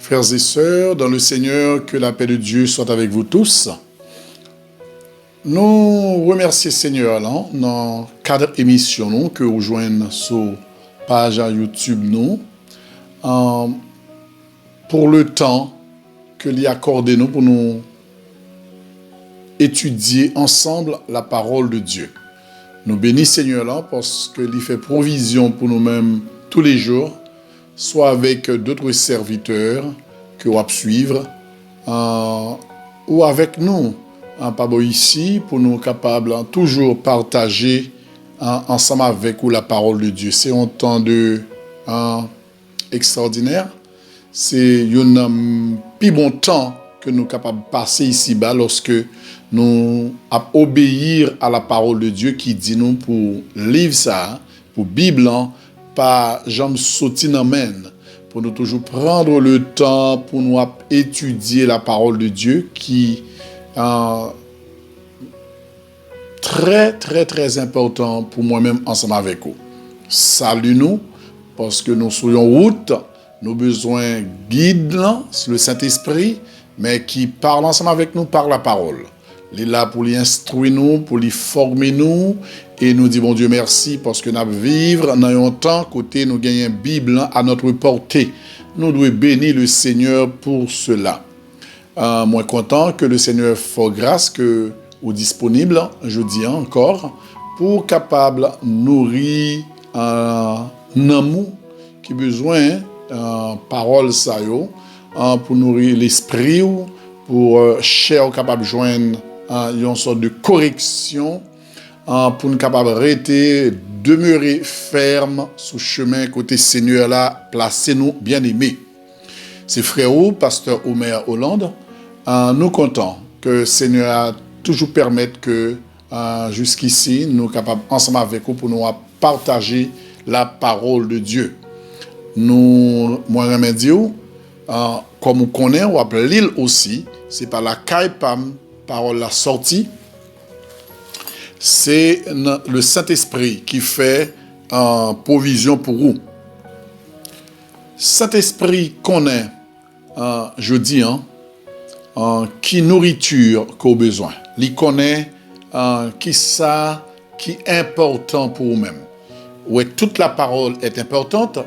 Frères et sœurs, dans le Seigneur, que la paix de Dieu soit avec vous tous. Nous remercions Seigneur là, dans le cadre émission nous, que vous joignez sur page YouTube nous, pour le temps que l'y accordé nous pour nous étudier ensemble la parole de Dieu. Nous bénissons Seigneur là parce que l'y fait provision pour nous-mêmes tous les jours, soit avec d'autres serviteurs que vous suivre, ou avec nous, pas ici, pour nous capables toujours partager ensemble avec vous la parole de Dieu. C'est un temps de extraordinaire. C'est un plus bon temps que nous sommes capables de passer ici-bas lorsque nous obéir à la parole de Dieu qui dit nous pour livre ça, pour Bible, pas jamais sauter dans main, pour nous toujours prendre le temps pour nous étudier la parole de Dieu qui très très très important pour moi-même ensemble avec vous. Salut nous parce que nous sommes en route, nous avons besoin de guide, le Saint-Esprit, mais qui parle ensemble avec nous par la parole. Il est là pour les instruire nous, pour les former nous, et nous disons bon Dieu merci parce que nous vivons dans un temps côté nous gagnons une Bible à notre portée. Nous devons bénir le Seigneur pour cela. Moi content que le Seigneur fasse grâce que ou disponible, je dis encore, pour capable nourrir un amour qui besoin parole ça yo, pour nourrir l'esprit pour cher capable joindre une sorte de correction pour nous capable rester demeurer ferme sur le chemin côté Seigneur là, placez nous bien aimés. C'est frère pasteur Omer Hollande, nous comptons que Seigneur a toujours permettre que jusqu'ici nous capables ensemble avec vous pour nous partager la parole de Dieu. Nous moi dire comme on connaît ou appelle l'île aussi, c'est par la Kaipam parole la sortie. C'est le Saint-Esprit qui fait provision pour vous. Saint-Esprit connaît je dis qui nourriture qu'au besoin. Il connaît qui ça qui est important pour vous-même. Ouais, toute la parole est importante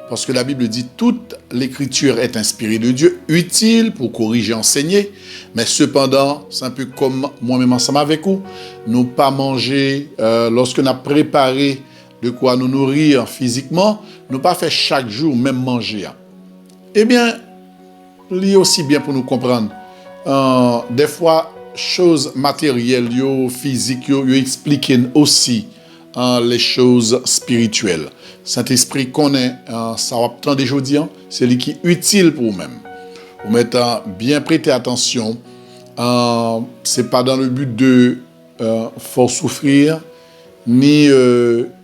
parce que la Bible dit toute l'écriture est inspirée de Dieu, utile pour corriger, enseigner, mais cependant, c'est un peu comme moi-même ensemble avec vous, nous pas manger lorsque nous avons préparé de quoi nous nourrir physiquement, nous pas faire chaque jour même manger. Eh bien, il est aussi bien pour nous comprendre. Des fois, choses matérielles, physiques, expliquent aussi les choses spirituelles. Saint-Esprit connaît, ça va prendre des aujourd'hui, c'est lui qui est utile pour vous-même. Vous mettez bien prêter attention, c'est pas dans le but de faire souffrir, ni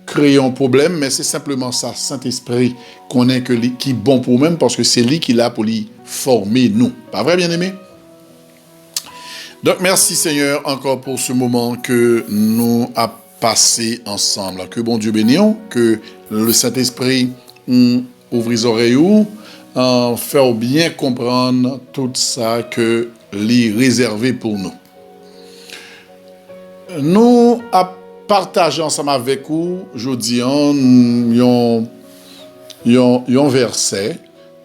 créer un problème, mais c'est simplement ça, Saint-Esprit connaît que lui qui est bon pour vous-même, parce que c'est lui qui est là pour lui former nous. Pas vrai, bien-aimé? Donc, merci Seigneur encore pour ce moment que nous avons passé ensemble. Que bon Dieu bénisse, que le Saint-Esprit ouvre les oreilles, faire bien comprendre tout ça que l'est réservé pour nous. Nous avons partagé ensemble avec vous, je dis, un verset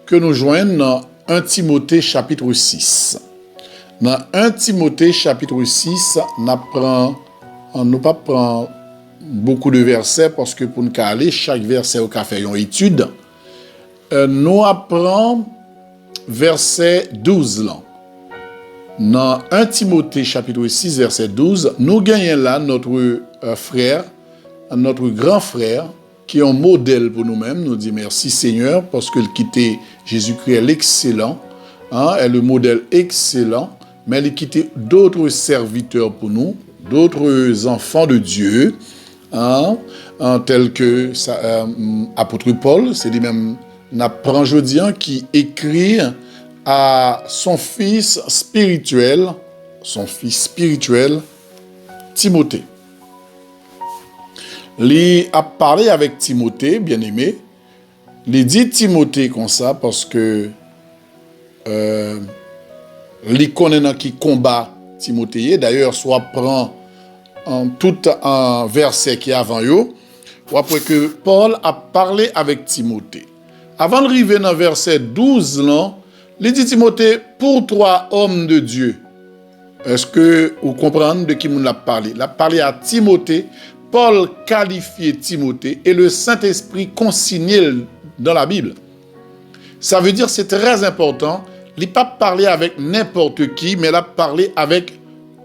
que nous joignons dans 1 Timothée chapitre 6. Dans 1 Timothée chapitre 6, nous pas prend beaucoup de versets parce que pour nous aller, chaque verset au café une étude. Nous apprenons verset 12 là. Dans 1 Timothée chapitre 6 verset 12, nous gagnons là notre frère, notre grand frère qui est un modèle pour nous-mêmes. Nous dit merci Seigneur parce que quitter Jésus-Christ l'excellent, est le modèle excellent. Mais il quitté d'autres serviteurs pour nous, d'autres enfants de Dieu, tels que apôtre Paul, c'est lui-même n'apprend jeudi qui écrit à son fils spirituel, Timothée. Il a parlé avec Timothée, bien-aimé. Il dit Timothée comme ça parce que li connaît dans qui combat Timothée. D'ailleurs, soit prend en tout un verset qui est avant yo, ou après que Paul a parlé avec Timothée. Avant d'arriver dans verset 12, là, il dit Timothée, pour toi, homme de Dieu. Est-ce que vous comprenez de qui on l'a parlé? Il a parlé à Timothée, Paul qualifiait Timothée et le Saint-Esprit consignait dans la Bible. Ça veut dire c'est très important. Il n'a pas parlé avec n'importe qui, mais il a parlé avec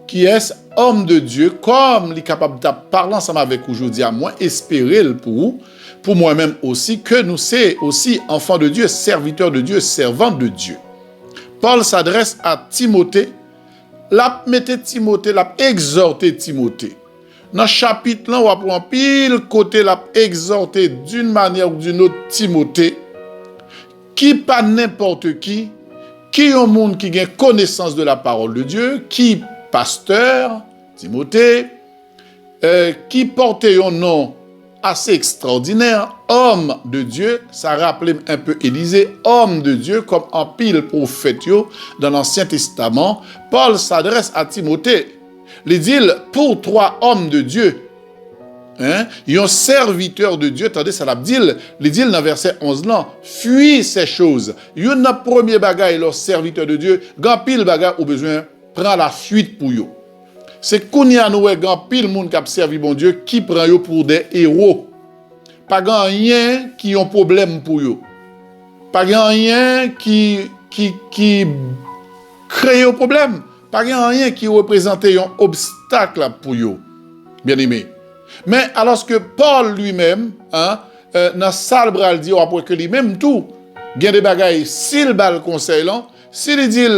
qui est homme de Dieu, comme il est capable de parler ensemble avec aujourd'hui à moi, espérer pour moi-même aussi, que nous sommes aussi enfants de Dieu, serviteurs de Dieu, servants de Dieu. Paul s'adresse à Timothée, l'a mette Timothée, l'a exhorté Timothée. Dans le chapitre là, on va prendre pile côté, l'a exhorté d'une manière ou d'une autre Timothée, qui pas n'importe qui est un monde qui a connaissance de la parole de Dieu, qui pasteur, Timothée, qui portait un nom assez extraordinaire, homme de Dieu, ça rappelait un peu Élisée, homme de Dieu, comme en pile prophète dans l'Ancien Testament. Paul s'adresse à Timothée, il dit, pour toi, homme de Dieu, un serviteur de Dieu, tandis ça l'a dit, il dit dans verset 11 là, fuis ces choses. Yon na premier bagay, leur serviteur de Dieu, grand pile bagay au besoin, prend la fuite pour yo. C'est qu'on y a nous grand pile monde qui a servi bon Dieu qui prend yo pour des héros. Pas grand rien qui ont problème pour yo. Pas grand rien qui crée un problème. Pas grand rien qui représente un obstacle pour yo. Bien aimé. Mais alors que Paul lui-même, dans salle bral dit après que lui-même tout, gen des bagailles s'il bal conseil là, s'il dit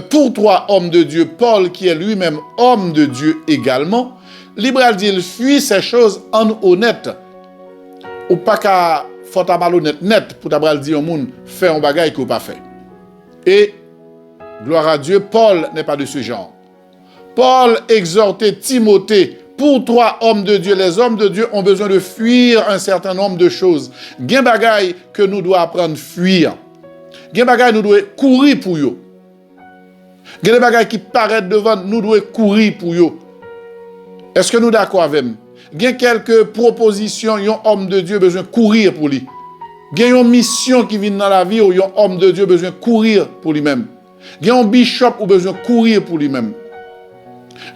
pour toi, homme de Dieu, Paul, qui est lui-même homme de Dieu également, Libral dit, il fuit ces choses en honnête. Ou pas qu'à faut malhonnête net pour t'abral dire au monde, faire un bagage qu'il n'a pas fait. Et, gloire à Dieu, Paul n'est pas de ce genre. Paul exhortait Timothée, pour toi, homme de Dieu, les hommes de Dieu ont besoin de fuir un certain nombre de choses. Gen bagay que nous devons apprendre à fuir. Gen bagay nous devons courir pour eux. Il y a des bagages qui paraissent devant nous, devons courir pour eux. Est-ce que nous sommes d'accord avec eux? Il y a quelques propositions, un homme de Dieu besoin de courir pour lui. Il y a une mission qui vient dans la vie où un homme de Dieu besoin de courir pour lui-même. Il y a un bishop qui besoin de courir pour lui-même.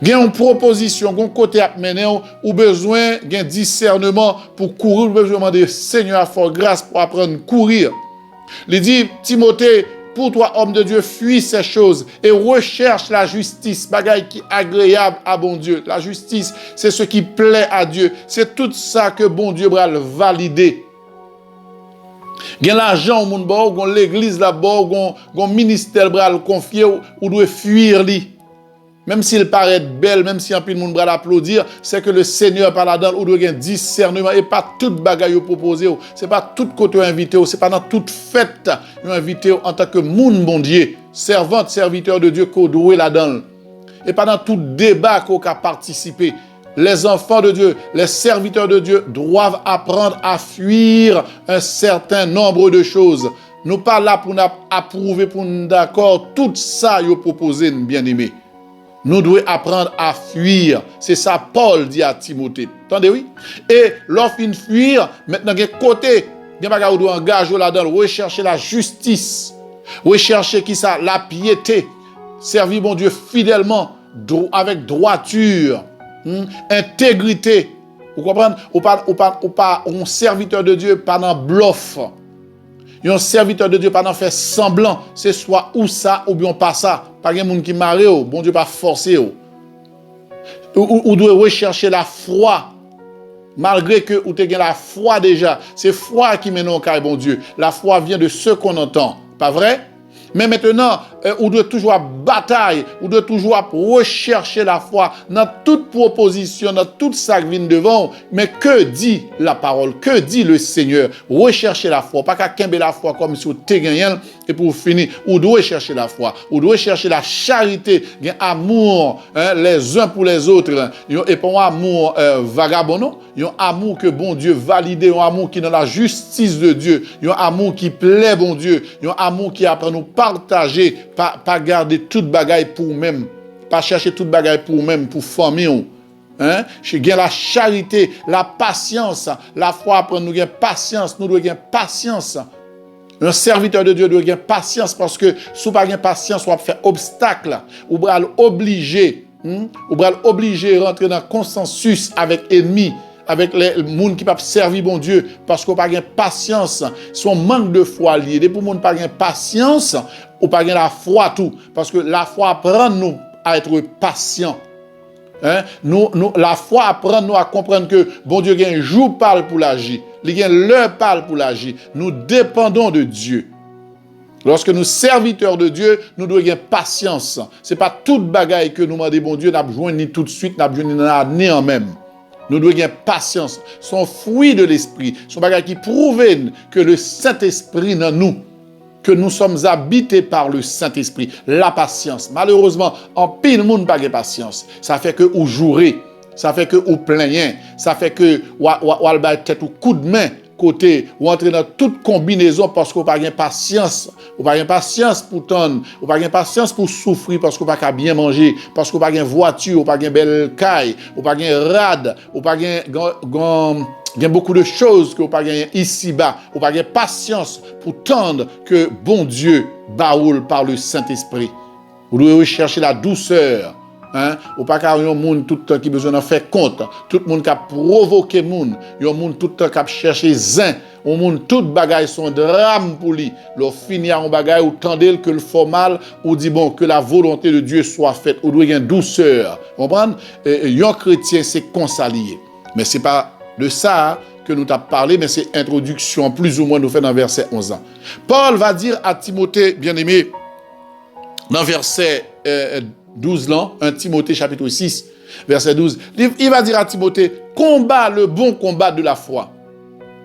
Il y a une proposition, un côté à mener ou besoin d'un discernement pour courir, besoin de demander Seigneur à fort grâce pour apprendre à courir. Il dit Timothée, pour toi, homme de Dieu, fuis ces choses et recherche la justice, bagaille qui est agréable à bon Dieu. La justice, c'est ce qui plaît à Dieu. C'est tout ça que bon Dieu va valider. Il y a l'argent au monde, il y a l'église là-bas, il y a un ministère qui confié ou doit fuir lui. Même s'il paraît belle, même si un peu de monde va l'applaudir, c'est que le Seigneur par là-dedans, ou doit avoir un discernement, et pas toute bagaille proposée, c'est pas tout côté invité, c'est pas dans toute fête invité en tant que monde bon Dieu, servante, serviteur de Dieu qu'on doit là-dedans. Et pas dans tout débat qu'on a participé. Les enfants de Dieu, les serviteurs de Dieu doivent apprendre à fuir un certain nombre de choses. Nous pas là pour nous approuver, pour nous d'accord, tout ça yo proposé, bien aimé. Nous devons apprendre à fuir. C'est ça Paul dit à Timothée. Attendez, oui? Et l'offre de fuir, maintenant, il y a côté, il y a un doit engager là-dedans, rechercher la justice, rechercher qui ça, la piété, servir mon Dieu fidèlement, avec droiture, intégrité. Vous comprenez? Ou pas un serviteur de Dieu pendant bluff. Un serviteur de Dieu pendant faire semblant, c'est soit ou ça ou bien pas ça. Pas de monde qui marre, bon Dieu pas forcer. Ou doit rechercher la foi. Malgré que ou te gen la foi déjà, c'est foi qui mène au carré bon Dieu. La foi vient de ce qu'on entend, pas vrai? Mais maintenant, ou de toujours bataille, ou de toujours rechercher la foi dans toute proposition, dans toute ça qui vient devant. Mais que dit la parole? Que dit le Seigneur? Rechercher la foi. Pas qu'à kembe la foi comme si vous te gagnez et pour finir, ou doit chercher la foi, ou doit chercher la charité, amour les uns pour les autres, et pas un amour vagabond, non? Un amour que bon Dieu valide, un amour qui est dans la justice de Dieu, un amour qui plaît bon Dieu, un amour qui apprend à nous partager, pas garder toute bagaille pour nous-mêmes, pas chercher toute bagaille pour nous-mêmes, pour famille. Chez la charité, la patience, la foi apprend nous gagner patience, nous devons gagner patience. Un serviteur de Dieu doit gagner patience parce que si vous n'avez pas patience, vous va faire obstacle, vous va obligé, rentrer dans consensus avec l'ennemi, avec les gens qui ne peuvent pas servir bon Dieu parce qu'on n'a pas patience, son manque de foi lié. Depuis que vous n'avez pas patience, vous n'avez pas la foi tout parce que la foi apprend nous à être patient. La foi apprend nous à comprendre que bon Dieu a un jour parle pour l'agir, il a l'heure parle pour l'agir. Nous dépendons de Dieu. Lorsque nous serviteurs de Dieu, nous devons avoir patience. Ce n'est pas toute bagaille que nous demandons bon Dieu, nous besoin ni tout de suite, nous besoin ni l'année en même. Nous devons avoir patience. Son fruit de l'esprit, son bagaille qui prouve que le Saint-Esprit dans nous, que nous sommes habités par le Saint-Esprit, la patience. Malheureusement, en pile monde n'a pas de patience. Ça fait que vous jouerez, ça fait que vous plaignez, ça fait que vous avez peut-être un coup de main côté, ou entrer dans toute combinaison parce que vous n'avez pas de patience. Vous n'avez pas de patience pour tendre, vous n'avez pas de patience pour souffrir parce que vous n'avez pas bien manger, parce que vous n'avez pas de voiture, vous n'avez pas de belle caille, vous n'avez pas de rade, vous n'avez pas il y a beaucoup de choses que vous n'avez pas gagné ici-bas. Vous n'avez pas de patience pour tendre que bon Dieu baoule par le Saint-Esprit. Vous devez rechercher la douceur. Ou pas car il y a un monde tout le temps qui a besoin d'en faire compte. Tout le monde qui a provoqué le monde. Il y a un monde tout le temps qui a cherché zin. Un monde tout bagaille son drame pour lui. Leur finir en bagaille ou tendez que le formal ou dit bon que la volonté de Dieu soit faite. Ou doit y avoir une douceur. Vous comprenez? Un chrétien c'est consalié. Mais c'est pas de ça que nous t'avons parlé, mais c'est introduction plus ou moins nous fait dans verset 11 ans. Paul va dire à Timothée, bien-aimé, dans verset 12 là, 1 Timothée chapitre 6, verset 12, il va dire à Timothée, combat le bon combat de la foi.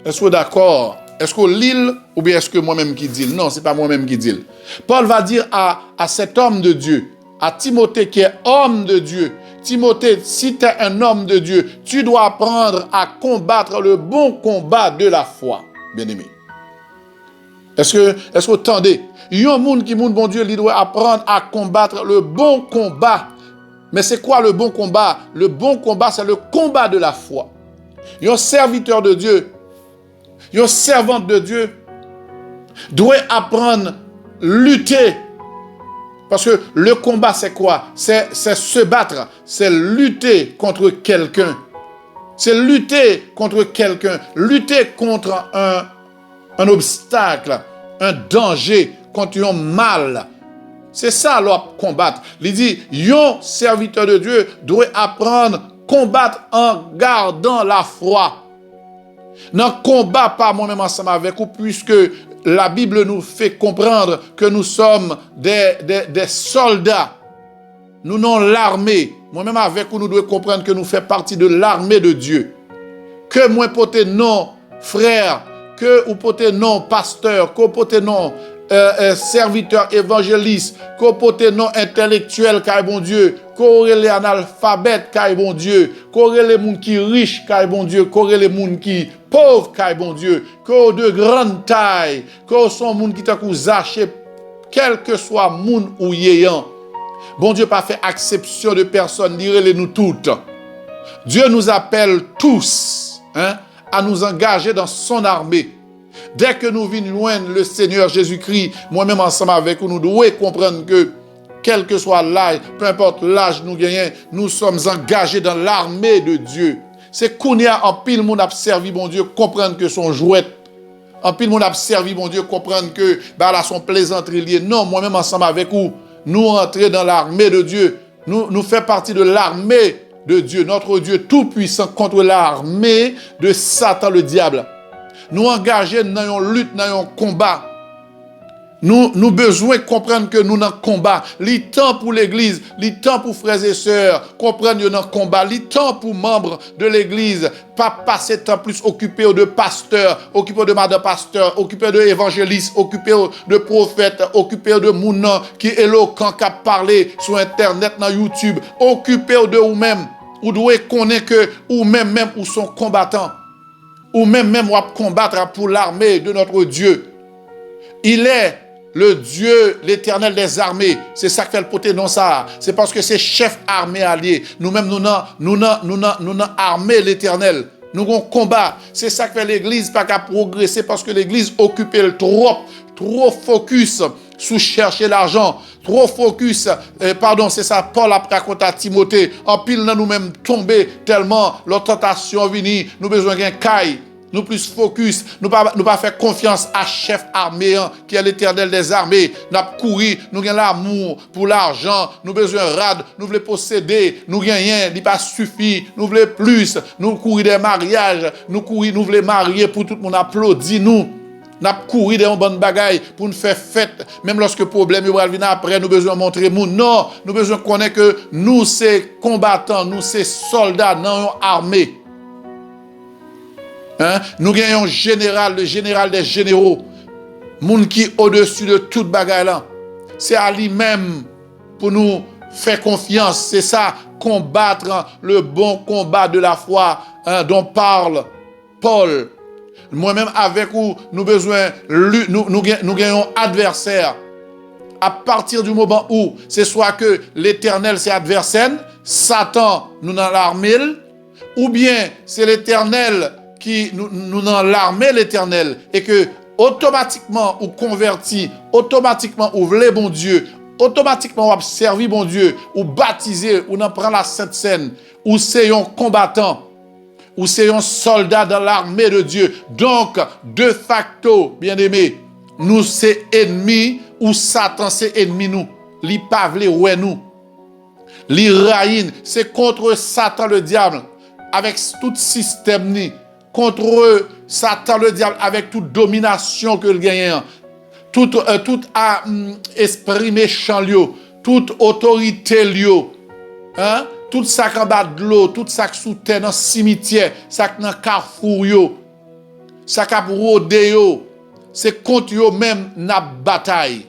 Est-ce que vous d'accord? Est-ce que l'île ou bien est-ce que moi-même qui dis? Non, c'est pas moi-même qui dis. Paul va dire à cet homme de Dieu, à Timothée qui est homme de Dieu, Timothée, si tu es un homme de Dieu, tu dois apprendre à combattre le bon combat de la foi, bien-aimé. Est-ce que vous entendez? Il y a un monde qui monde bon Dieu, il doit apprendre à combattre le bon combat. Mais c'est quoi le bon combat? Le bon combat, c'est le combat de la foi. Il y a un serviteur de Dieu, il y a une servante de Dieu, doit apprendre à lutter. Parce que le combat, c'est quoi? C'est se battre. C'est lutter contre quelqu'un. C'est lutter contre quelqu'un. Lutter contre un obstacle, un danger, contre un mal. C'est ça, alors, combattre. Il dit, un serviteur de Dieu doit apprendre à combattre en gardant la foi. Non, combat pas moi-même ensemble avec vous, puisque la Bible nous fait comprendre que nous sommes des soldats. Nous non l'armée. Moi-même avec vous, nous devons comprendre que nous faisons partie de l'armée de Dieu. Que moi pote non frère, que ou pote non pasteur, que pote non serviteur évangéliste, que pote non intellectuel car bon Dieu, que les analphabètes car bon Dieu, que les gens qui riches car bon Dieu, que les gens qui pauvres car bon Dieu, que de grande taille, que sont gens qui t'a zaché, quel que soit moun ou yéyan. Bon Dieu pas fait exception de personne, direz-les nous toutes. Dieu nous appelle tous à nous engager dans son armée. Dès que nous venons loin le Seigneur Jésus-Christ, moi-même ensemble avec vous, nous devons comprendre que quel que soit l'âge, peu importe l'âge nous gagnons, nous sommes engagés dans l'armée de Dieu. C'est qu'on y a en pile monde a servi bon Dieu, comprendre que son jouet. En pile monde a servi bon Dieu, comprendre que là son plaisanterie liée. Non, moi-même ensemble avec vous, nous entrer dans l'armée de Dieu. Nous faisons partie de l'armée de Dieu, notre Dieu tout-puissant contre l'armée de Satan le diable. Nous engager dans une lutte, dans un combat. Nous besoin de comprendre que nous dans combat. Les temps pour l'église, les temps pour frères et sœurs, comprendre que nous dans combat. Les temps pour membres de l'église, pas passer temps plus occupé de pasteurs, occupé de madame pasteur, occupé de évangélistes, occupé de prophètes, occupé de mounans qui éloquent, qui parlent sur internet, dans YouTube, occupé de vous-même. Vous devez connaître que vous-même ou sont combattants. Ou même vous combattre pour l'armée de notre Dieu. Il est le Dieu, l'Éternel des armées. C'est ça qui fait le poté non ça. C'est parce que c'est chef armée allié. Nous-mêmes, nous n'avons armé l'Éternel. Nous avons combat. C'est ça qui fait l'Église pas qu'à progresser parce que l'Église occupe trop focus sous chercher l'argent. Trop focus, c'est ça, Paul a raconté à Timothée. En pile, nous-mêmes tombés tellement la tentation venue. Nous avons besoin d'un caille. Nous plus focus, nous pas faire confiance à chef armé qui est l'Éternel des armées. Nous courir, nous avons l'amour pour l'argent, nous besoin rad, nous voulons posséder, nous avons rien, il pas suffit, nous voulons plus, nous courir des mariages, nous voulons marier pour tout le monde applaudir nous. Nous courir des bonnes bagailles pour nous faire fête, même lorsque problème va venir après, nous besoin montrer nous. Non, nous besoin connaître que nous c'est combattants, nous c'est soldats dans une armée. Nous gagnons le général des généraux, monde qui au-dessus de toute bagaille là. C'est à lui-même pour nous faire confiance. C'est ça, combattre le bon combat de la foi dont parle Paul. Moi-même avec vous, nous gagnons adversaire. À partir du moment où c'est soit que l'Éternel c'est adversaire, Satan nous dans l'armée, ou bien c'est l'Éternel qui nous dans l'armée l'Éternel et que automatiquement ou converti, automatiquement ou voulez bon Dieu, automatiquement ou servi bon Dieu, ou baptisé, ou n'en prend la Sainte Seine, ou c'est un combattant, ou c'est un soldat dans l'armée de Dieu. Donc, de facto, bien-aimés, nous c'est ennemis, ou Satan c'est ennemi nous. Li pa vle ouais nous. Li raïn, c'est contre Satan le diable, avec tout système ni. Contre Satan le diable avec toute domination que le gagne, tout esprit méchant lio, toute autorité lio, tout ça en bas de l'eau, tout ça sous terre dans cimetière, ça dans carrefour yo, ça cap rôde yo, c'est contre yo même na bataille.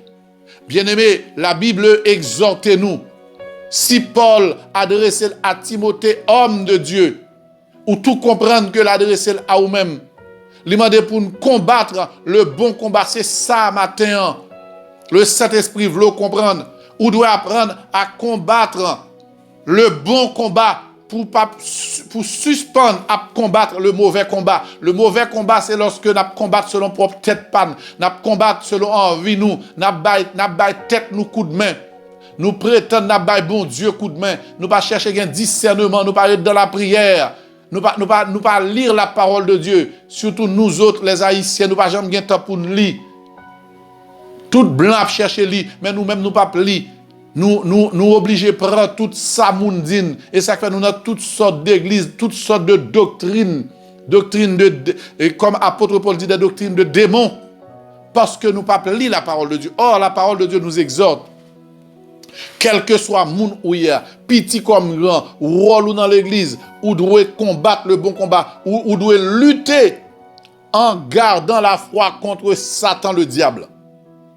Bien-aimé, la Bible exhorte nous. Si Paul adressait à Timothée, homme de Dieu, ou tout comprendre que l'adresser à vous-même. Il demande pour nous combattre le bon combat. C'est ça matin. Le Saint-Esprit veut comprendre. Ou doit apprendre à combattre le bon combat pour suspendre à combattre le mauvais combat. Le mauvais combat, c'est lorsque nous combattons selon propre tête panne. Nous combattons selon envie nous. Nous baillons tête nous coup de main. Nous prétendons nous baillons bon Dieu coup de main. Nous pas chercher un discernement. Nous pas être dans la prière. Nous pas lire la parole de Dieu. Surtout nous autres, les Haïtiens, nous pas jamais de temps pour nous lire. Tout blanc chercher lire, mais nous-mêmes nous pas lire. Nous obligés de prendre toute ça moundine. Et ça fait nous avons toutes sortes d'églises, toutes sortes de doctrines. Doctrines comme apôtre Paul dit, des doctrines de démons. Parce que nous pas lire la parole de Dieu. Or, la parole de Dieu nous exhorte. Quel que soit moun ou ya, petit comme grand, rôle ou dans l'église, ou doit combattre le bon combat, ou doit lutter en gardant la foi contre Satan le diable.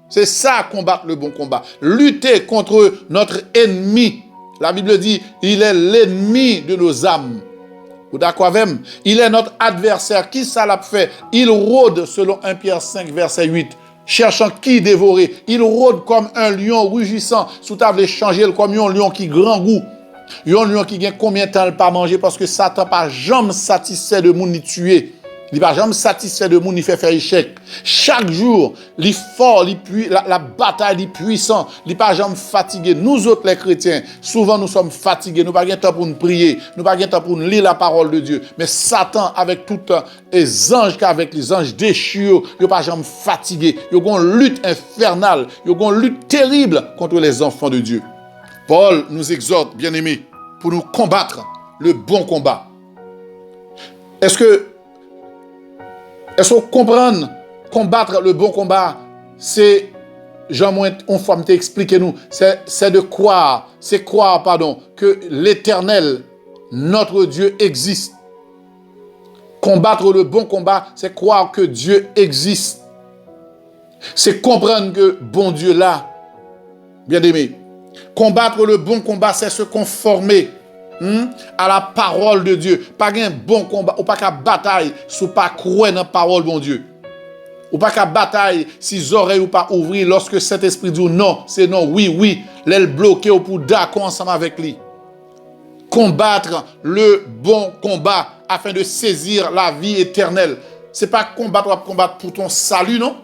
C'est ça, combattre le bon combat. Lutter contre notre ennemi. La Bible dit, il est l'ennemi de nos âmes. Vous d'accord avec moi? Il est notre adversaire. Qui ça l'a fait? Il rôde, selon 1 Pierre 5, verset 8. Cherchant qui dévorer. Il rôde comme un lion rugissant. Sous table changer comme un lion qui grand goût. Un lion qui gagne combien de temps pas manger parce que Satan pas jamais satisfait de moun ni tuer. Il pas jamais satisfait de moun ni fait échec. Chaque jour, il fort, la bataille est puissant, il pas jamais fatigué. Nous autres les chrétiens, souvent nous sommes fatigués, nous pas de temps pour nous prier, nous pas de temps pour nous lire la parole de Dieu. Mais Satan avec tout les anges qu'avec les anges déchus, il pas jamais fatigué. Il y a une lutte infernale, il y a une lutte terrible contre les enfants de Dieu. Paul nous exhorte, bien-aimés, pour nous combattre le bon combat. Est-ce qu'on comprend combattre le bon combat, c'est Jean-Moin, on fois m'te expliqué nous, c'est de croire, que l'Éternel, notre Dieu existe. Combattre le bon combat, c'est croire que Dieu existe. C'est comprendre que bon Dieu là, bien aimé. Combattre le bon combat, c'est se conformer à la parole de Dieu. Pas un bon combat, ou pas qu'à bataille, si pas croire dans la parole bon Dieu. Ou pas qu'à bataille, si les oreilles ou pas ouvrir, lorsque cet esprit dit non, c'est non, oui, oui, l'aile bloquée ou pour d'accord ensemble avec lui. Combattre le bon combat afin de saisir la vie éternelle. C'est pas combattre pour ton salut, non?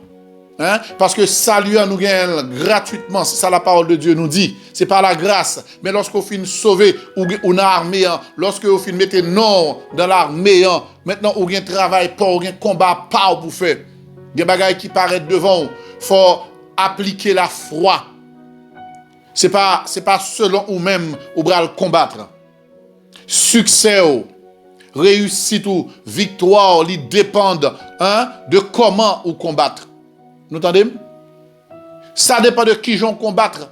Parce que salut nous gagne gratuitement, c'est ça la parole de Dieu nous dit. C'est par la grâce. Mais lorsqu'on finit sauver ou on a armé, lorsque on finit mettre non dans l'armée, maintenant on gagne travail pas, on gagne combat pas pour faire. Des bagailles qui paraissent devant, faut appliquer la foi. C'est pas selon ou même ou bras le combattre. Succès ou réussite ou victoire, ils dépendent de comment ou combattre. Nous entendez? Ça dépend de qui j'en combattre.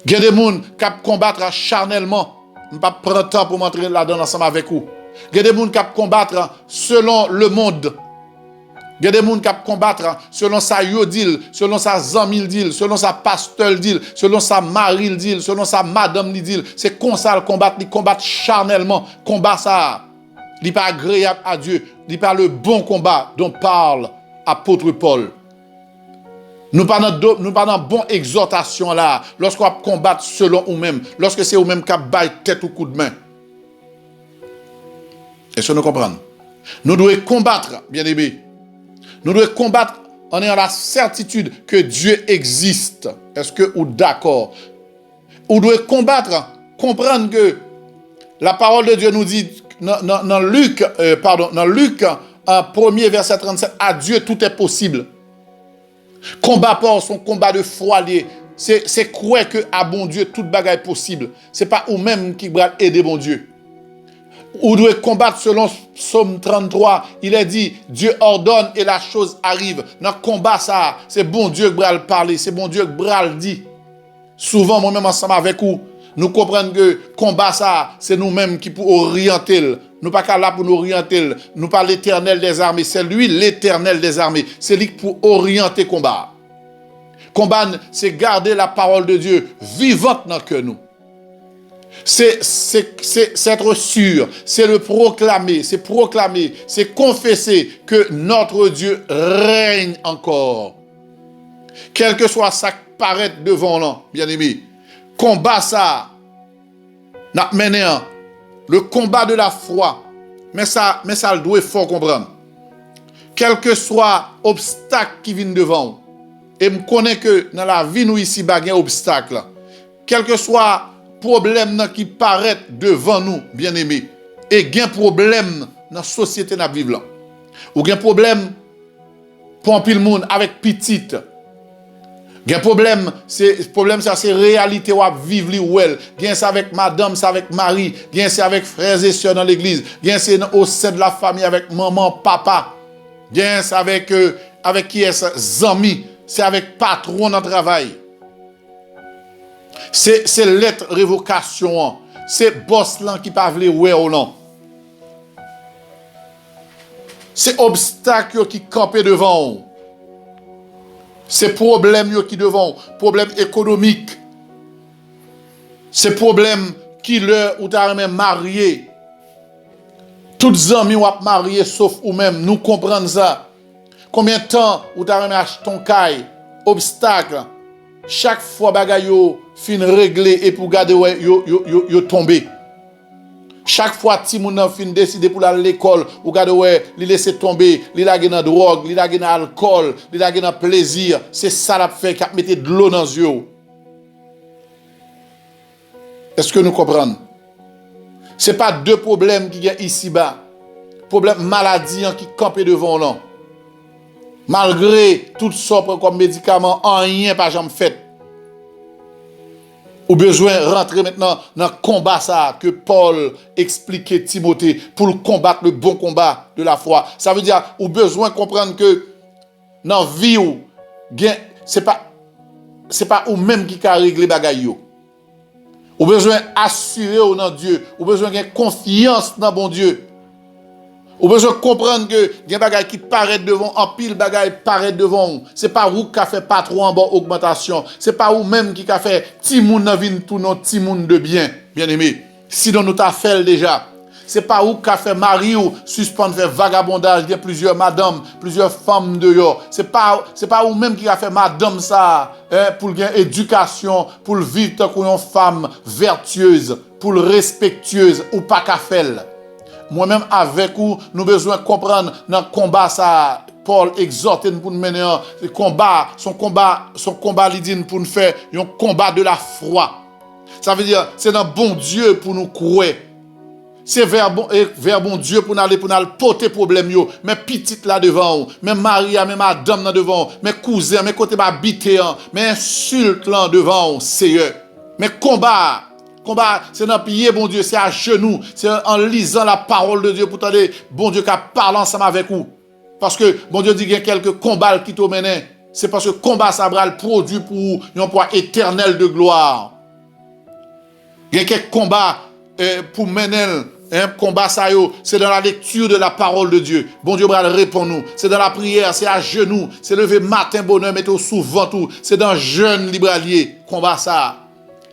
Il y a des gens qui combattent charnellement. Je ne vais pas prendre temps pour m'entrer là-dedans ensemble avec vous. Il y a des gens qui combattent selon le monde. Il y a des gens qui combattent selon sa yodil, selon sa zamil dit, selon sa pasteur dit, selon sa mari dit, selon sa madame dit. C'est comme ça le combat, ils combattent charnellement. Combat ça, il n'est pas agréable à Dieu. Il n'est pas le bon combat dont parle apôtre Paul. Nous pas dans bonne exhortation là, lorsqu'on combat selon nous-mêmes, lorsque c'est nous-mêmes qui baillent tête ou coup de main. Est-ce que nous comprenons? Nous devons combattre, bien aimés. Nous devons combattre en ayant la certitude que Dieu existe. Est-ce que vous êtes d'accord? Nous devons combattre, comprendre que la parole de Dieu nous dit dans Luc, dans Luc 1er verset 37, à Dieu tout est possible. Combat pas son combat de foi lié. C'est croire que à bon Dieu toute bagaille est possible. C'est pas ou même qui va aider bon Dieu. Ou doit combattre selon Psaume 33, il est dit Dieu ordonne et la chose arrive. Dans le combat ça, c'est bon Dieu qui va le parler, c'est bon Dieu qui va le dire. Souvent moi-même ensemble avec vous, nous comprenons que combat ça, c'est nous-mêmes qui pour orienter. Nous pas là pour nous orienter. Nous pas l'Éternel des armées, c'est lui l'Éternel des armées. C'est lui pour orienter combat. Combat, c'est garder la parole de Dieu vivante dans le cœur nous. C'est être sûr, c'est le proclamer, c'est confesser que notre Dieu règne encore. Quel que soit ça qui paraît devant nous, bien aimé. Combat ça, n'a mené le combat de la foi, mais ça le doit fort comprendre. Quel que soit obstacle qui vient devant, et me connaît que dans la vie nous ici il y a un obstacle. Quel que soit problème qui paraît devant nous, bien aimé, et il y a un problème dans la société nous vivons. Ou il y a un problème pour un pile monde avec petite. Il y a un problème, c'est réalité ou à vivre li ou elle. Il y a ça avec madame, ça avec mari, il y a ça avec frères et sœurs dans l'église, il y a ça au sein de la famille avec maman, papa. Il y a ça avec qui est amis, c'est avec patron dans le travail. C'est lettre révocation, c'est boss là qui pas vle ouais ou non. C'est obstacle qui campé devant. C'est problème qui devant, problème économique. C'est problème qui leur ou t'a même marié. Toutes amis ou marié sauf ou même nous comprendre ça. Combien de temps ou t'a même acheté ton caille, obstacle. Chaque fois bagay yo fin réglé et pour garder yo tomber. Chaque fois ti moun nan fin décider pour aller à l'école, ou gade li laisser tomber, li la gen dans drogue, li la gen dans alcool, li la gen dans plaisir, c'est ça la fait qu'a mette de l'eau dans les yeux. Est-ce que nous comprenons? C'est pas deux problèmes qui y a ici bas. Problème maladie qui campé devant nous. Malgré toutes sortes comme médicaments, rien pas jamais fait. Ou besoin de rentrer maintenant dans le combat ça que Paul expliquait Timothée pour combattre le bon combat de la foi. Ça veut dire ou besoin de comprendre que dans la vie c'est pas c'est pas ou même qui a réglé bagay yo. Ou besoin assurer au nom de Dieu, ou besoin de confiance dans bon Dieu. Ou besoin comprendre que il y a des bagages qui paraissent devant, en pile bagages paraissent devant. C'est pas vous qui a fait pas trop en bon augmentation. C'est pas vous même qui a fait petit monde dans vie tout notre petit monde de bien, bien aimé. Sinon nous t'a fait déjà. C'est pas vous qui a fait mari ou suspendre faire vagabondage, il y a plusieurs madames, plusieurs femmes dehors. C'est pas vous même qui a fait madame ça pour gagner éducation, pour vivre tant qu'une femme vertueuse, pour respectueuse ou pas qu'à faire. Moi-même avec vous, nous besoin comprendre dans le combat ça. Paul exhorte pour nous mener un combat, son combat il dit pour nous faire un combat de la foi. Ça veut dire c'est dans bon Dieu pour nous croire. C'est vers bon Dieu pour nous aller porter problème yo, mes petites là devant, mes maris, mes madame là devant, mes cousins, mes côtés habiter, mes insultes là devant, Seigneur. Mes combats, c'est dans prier, bon Dieu, c'est à genoux, c'est en lisant la parole de Dieu pour t'aider, bon Dieu, qui parle ensemble avec vous. Parce que, bon Dieu dit qu'il y a quelques combats qui te mènent, c'est parce que combat ça va le produit pour un poids éternel de gloire. Il y a quelques combats pour mener un combat ça yo, c'est dans la lecture de la parole de Dieu. Bon Dieu va répondre nous. C'est dans la prière, c'est à genoux, c'est lever matin bonheur, mettre souvent tout. C'est dans jeûne libralier, combat ça.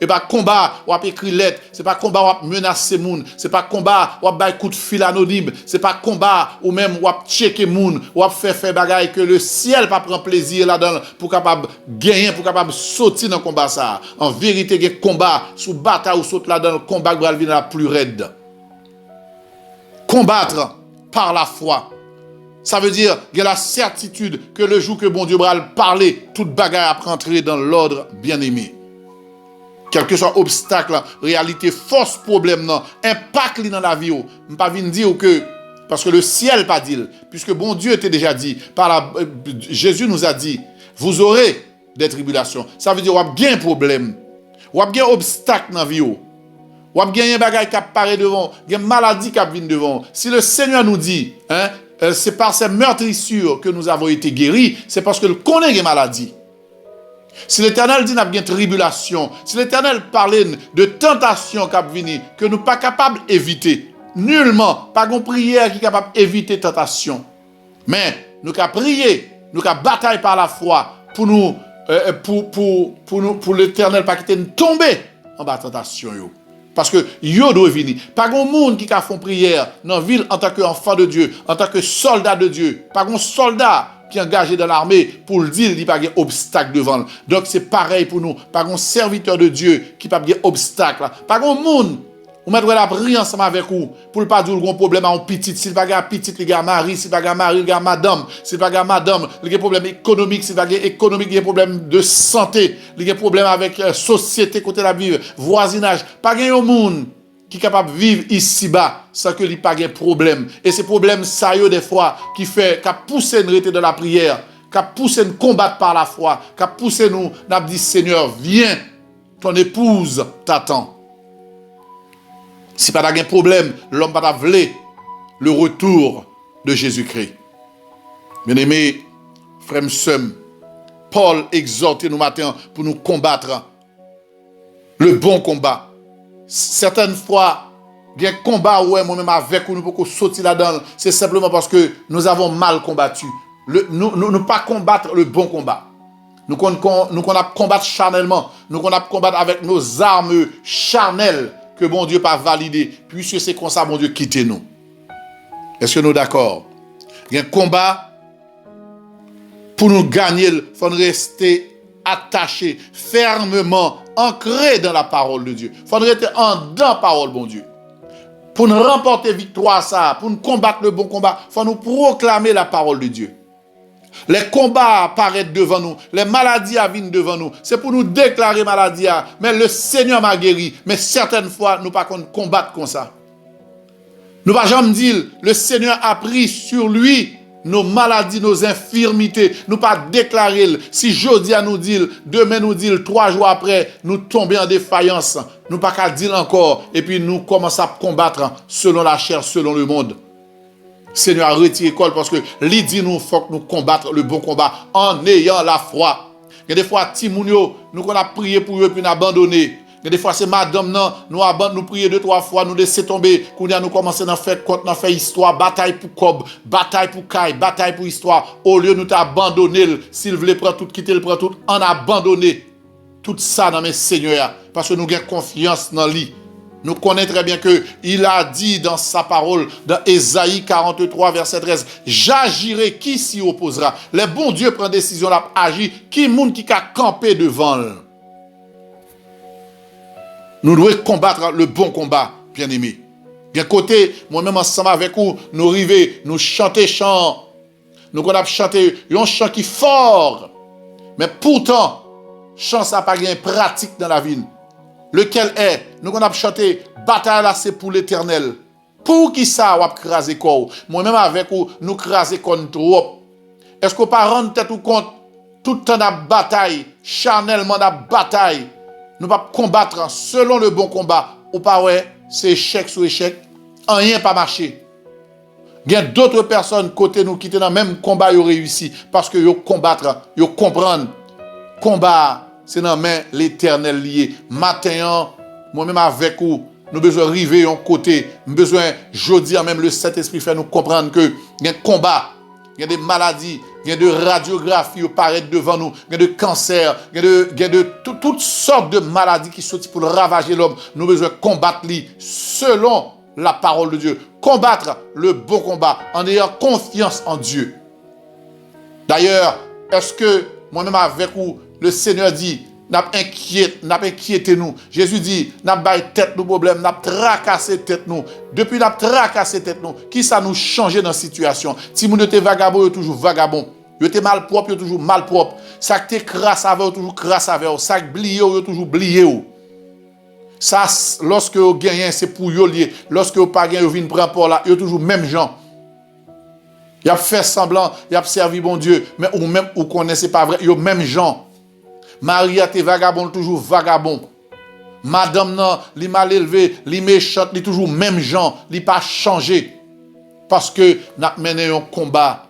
Et pas combat ou écrit lettre, c'est pas combat ou menacer moun, c'est pas combat ou bay coup de fil anonyme, c'est pas combat ou même ou checker moun, ou faire bagaille que le ciel pas prend plaisir là-dedans pour capable gagner, pour capable sortir dans combat ça. En vérité, il y a combat sous bataille ou saute là-dedans, le combat va venir la plus raide. Combattre par la foi. Ça veut dire qu'il y a la certitude que le jour que bon Dieu va parler, toute bagaille a rentrer dans l'ordre bien-aimé. Quel que soit obstacle, réalité, force, problème, non, impact dans la vie, je ne pas dire que, parce que le ciel pas dit, puisque bon Dieu était déjà dit, Jésus nous a dit, vous aurez des tribulations. Ça veut dire, vous avez bien un problème, vous avez bien un obstacle dans la vie, vous avez bien un bagage qui apparaît devant, une maladie qui vient devant. Si le Seigneur nous dit, c'est par ces meurtrissures que nous avons été guéris, c'est parce que nous connaissons les maladies. Si l'Éternel dit qu'il y a bien tribulation, si l'Éternel parle de tentation qui vient, que nous ne sommes pas capables d'éviter, nullement, pas de prière qui est capable d'éviter tentation. Mais nous avons prié, nous avons bataillé par la foi pour nous, pour l'Éternel pas quitter nous tomber en bas de tentation. Parce que yo doit venir. Pas de monde qui a fait prière dans la ville en tant qu'enfant de Dieu, en tant que soldat de Dieu. Pas de soldat qui est engagé dans l'armée pour le dire, il n'y a pas d'obstacle devant. Donc c'est pareil pour nous. Pas un serviteur de Dieu qui n'a pas d'obstacle. Pas un monde, vous mettez la prière ensemble avec vous pour ne pas dire qu'il y a un problème à un petit. S'il n'y a pas un petit, il y a un mari. S'il n'y a pas un mari, il y a une madame. S'il n'y a pas un madame, il y a un problème économique. S'il n'y a pas un économique, il y a un problème de santé. Il y a un problème avec la société côté la vie, voisinage. Pas un monde qui est capable de vivre ici-bas sans que il n'y ait pas de problème. Et ces problèmes, ça y est des fois, qui a poussé nous dans la prière, qui a poussé nous combattre par la foi, qui a poussé nous, n'a dit Seigneur, viens, ton épouse t'attend. Si pas de problème, l'homme va voulu le retour de Jésus-Christ. Bien-aimés, frères et sœurs, Paul exhorte nous matin pour nous combattre le bon combat. Certaines fois, il y a un combat où moi-même avec nous pour sortir là-dedans, c'est simplement parce que nous avons mal combattu. Nous pas combattre le bon combat. Nous combattre charnellement. Nous combattre avec nos armes charnelles que bon Dieu pas validé. Puisque c'est comme ça, bon Dieu quitte nous. Est-ce que nous d'accord? Il y a un combat pour nous gagner, il faut rester attachés, fermement ancrés dans la parole de Dieu. Il faut rester dans la parole, bon Dieu. Pour nous remporter victoire, ça, pour nous combattre le bon combat, il faut nous proclamer la parole de Dieu. Les combats apparaissent devant nous, les maladies viennent devant nous. C'est pour nous déclarer maladie. Mais le Seigneur m'a guéri. Mais certaines fois, nous ne pouvons pas combattre comme ça. Nous ne pouvons jamais dire, le Seigneur a pris sur lui nos maladies, nos infirmités. Nous ne pouvons pas déclarer. Si jeudi nous dit, demain nous dit, 3 jours après, nous tombons en défaillance. Nous ne pouvons pas dire encore. Et puis nous commençons à combattre selon la chair, selon le monde. Seigneur a retiré l'école parce que l'idée nous faut que nous combattre le bon combat en ayant la foi. Il y a des fois, Timoun yo, nous qu'on a prié pour eux, puis nous abandonné. Il y a des fois, c'est madame, non, nous prions 2-3 fois, nous laissons tomber. Quand nous commençons à faire compte, à faire histoire, bataille pour Cob, bataille pour Caille, bataille pour histoire. Au lieu de nous abandonner, s'il voulait prendre tout, quitter le prend tout, on a abandonné tout ça dans mes seigneurs. Parce que nous avons confiance dans lui. Nous connaissons très bien que il a dit dans sa parole, dans Ésaïe 43, verset 13, j'agirai, qui s'y opposera? Le bon Dieu prend décision, là, agit, qui monde qui a campé devant lui? Nous devons combattre le bon combat, bien-aimés. Bien côté, moi-même ensemble avec vous, nous arrivons, nous chanter chant. Nous avons chanté un chant qui est fort. Mais pourtant, chant ça n'a pas de pratique dans la vie. Lequel est, nous avons chanté, bataille là c'est pour l'éternel. Pour qui ça, on a crasé quoi? Moi-même avec vous, nous crasé contre trop. Est-ce qu'on peut rendre tête ou compte, tout le temps de bataille, charnellement de bataille, nous pas combattre selon le bon combat, ou pas ouais, c'est échec sur échec, rien pas marché. Il y a d'autres personnes côté nous qui étaient dans le même combat, ils ont réussi parce que ils combattre, ils comprennent. Combat, c'est dans la main l'éternel lié. Matin, moi-même avec vous, nous besoin arriver en côté, nous besoin jeudi même le Saint-Esprit fait nous comprendre que il y a un combat. Il y a des maladies, il y a de radiographie qui paraissent devant nous, il y a de cancer, il y a de toutes sortes de maladies qui sont pour ravager l'homme. Nous avons besoin de combattre selon la parole de Dieu. Combattre le bon combat en ayant confiance en Dieu. D'ailleurs, est-ce que moi-même avec vous, le Seigneur dit, n'a inquiété nous. Jésus dit, n'a pas tête nous problème, n'a tracassé tête nous. Depuis n'a tracassé tête nous, qui ça nous changer dans la situation? Si vous êtes vagabond, vous toujours vagabond. Vous êtes mal propre, vous toujours mal propre. Ça que t'es crasse avec, vous toujours crasse avec. Ça que blié, vous toujours blié. Ça, lorsque vous gagnez, c'est pour vous lier. Lorsque vous pas gagné, vous venez prendre pour là, vous toujours même gens. Il a fait semblant, il a servi bon Dieu, mais ou même vous connaissez pas vrai, vous même gens. Maria te vagabond, toujours vagabond. Madame non, li mal élevé, li méchante, li toujours même gens, li pas changé. Parce que nous menons un combat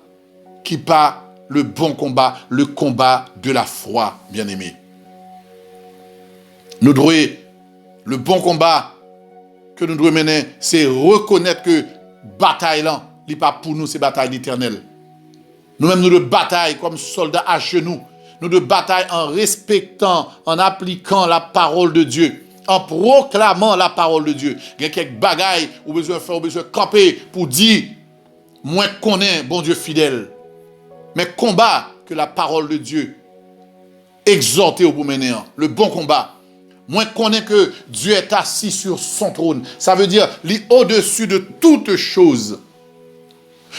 qui pas le bon combat, le combat de la foi, bien-aimé. Nous devons, le bon combat que nous devons mener, c'est reconnaître que bataille là, li pas pour nous, c'est bataille d'éternel. Nous-mêmes, nous de bataille comme soldats à genoux. Nous de bataille en respectant, en appliquant la parole de Dieu, en proclamant la parole de Dieu. Il y a quelques bagailles où besoin faire, où besoin camper pour dire, moi connais bon Dieu fidèle. Mais combat que la parole de Dieu exhorté au bout mener, le bon combat. Moi connais que Dieu est assis sur son trône. Ça veut dire, il est au-dessus de toutes choses.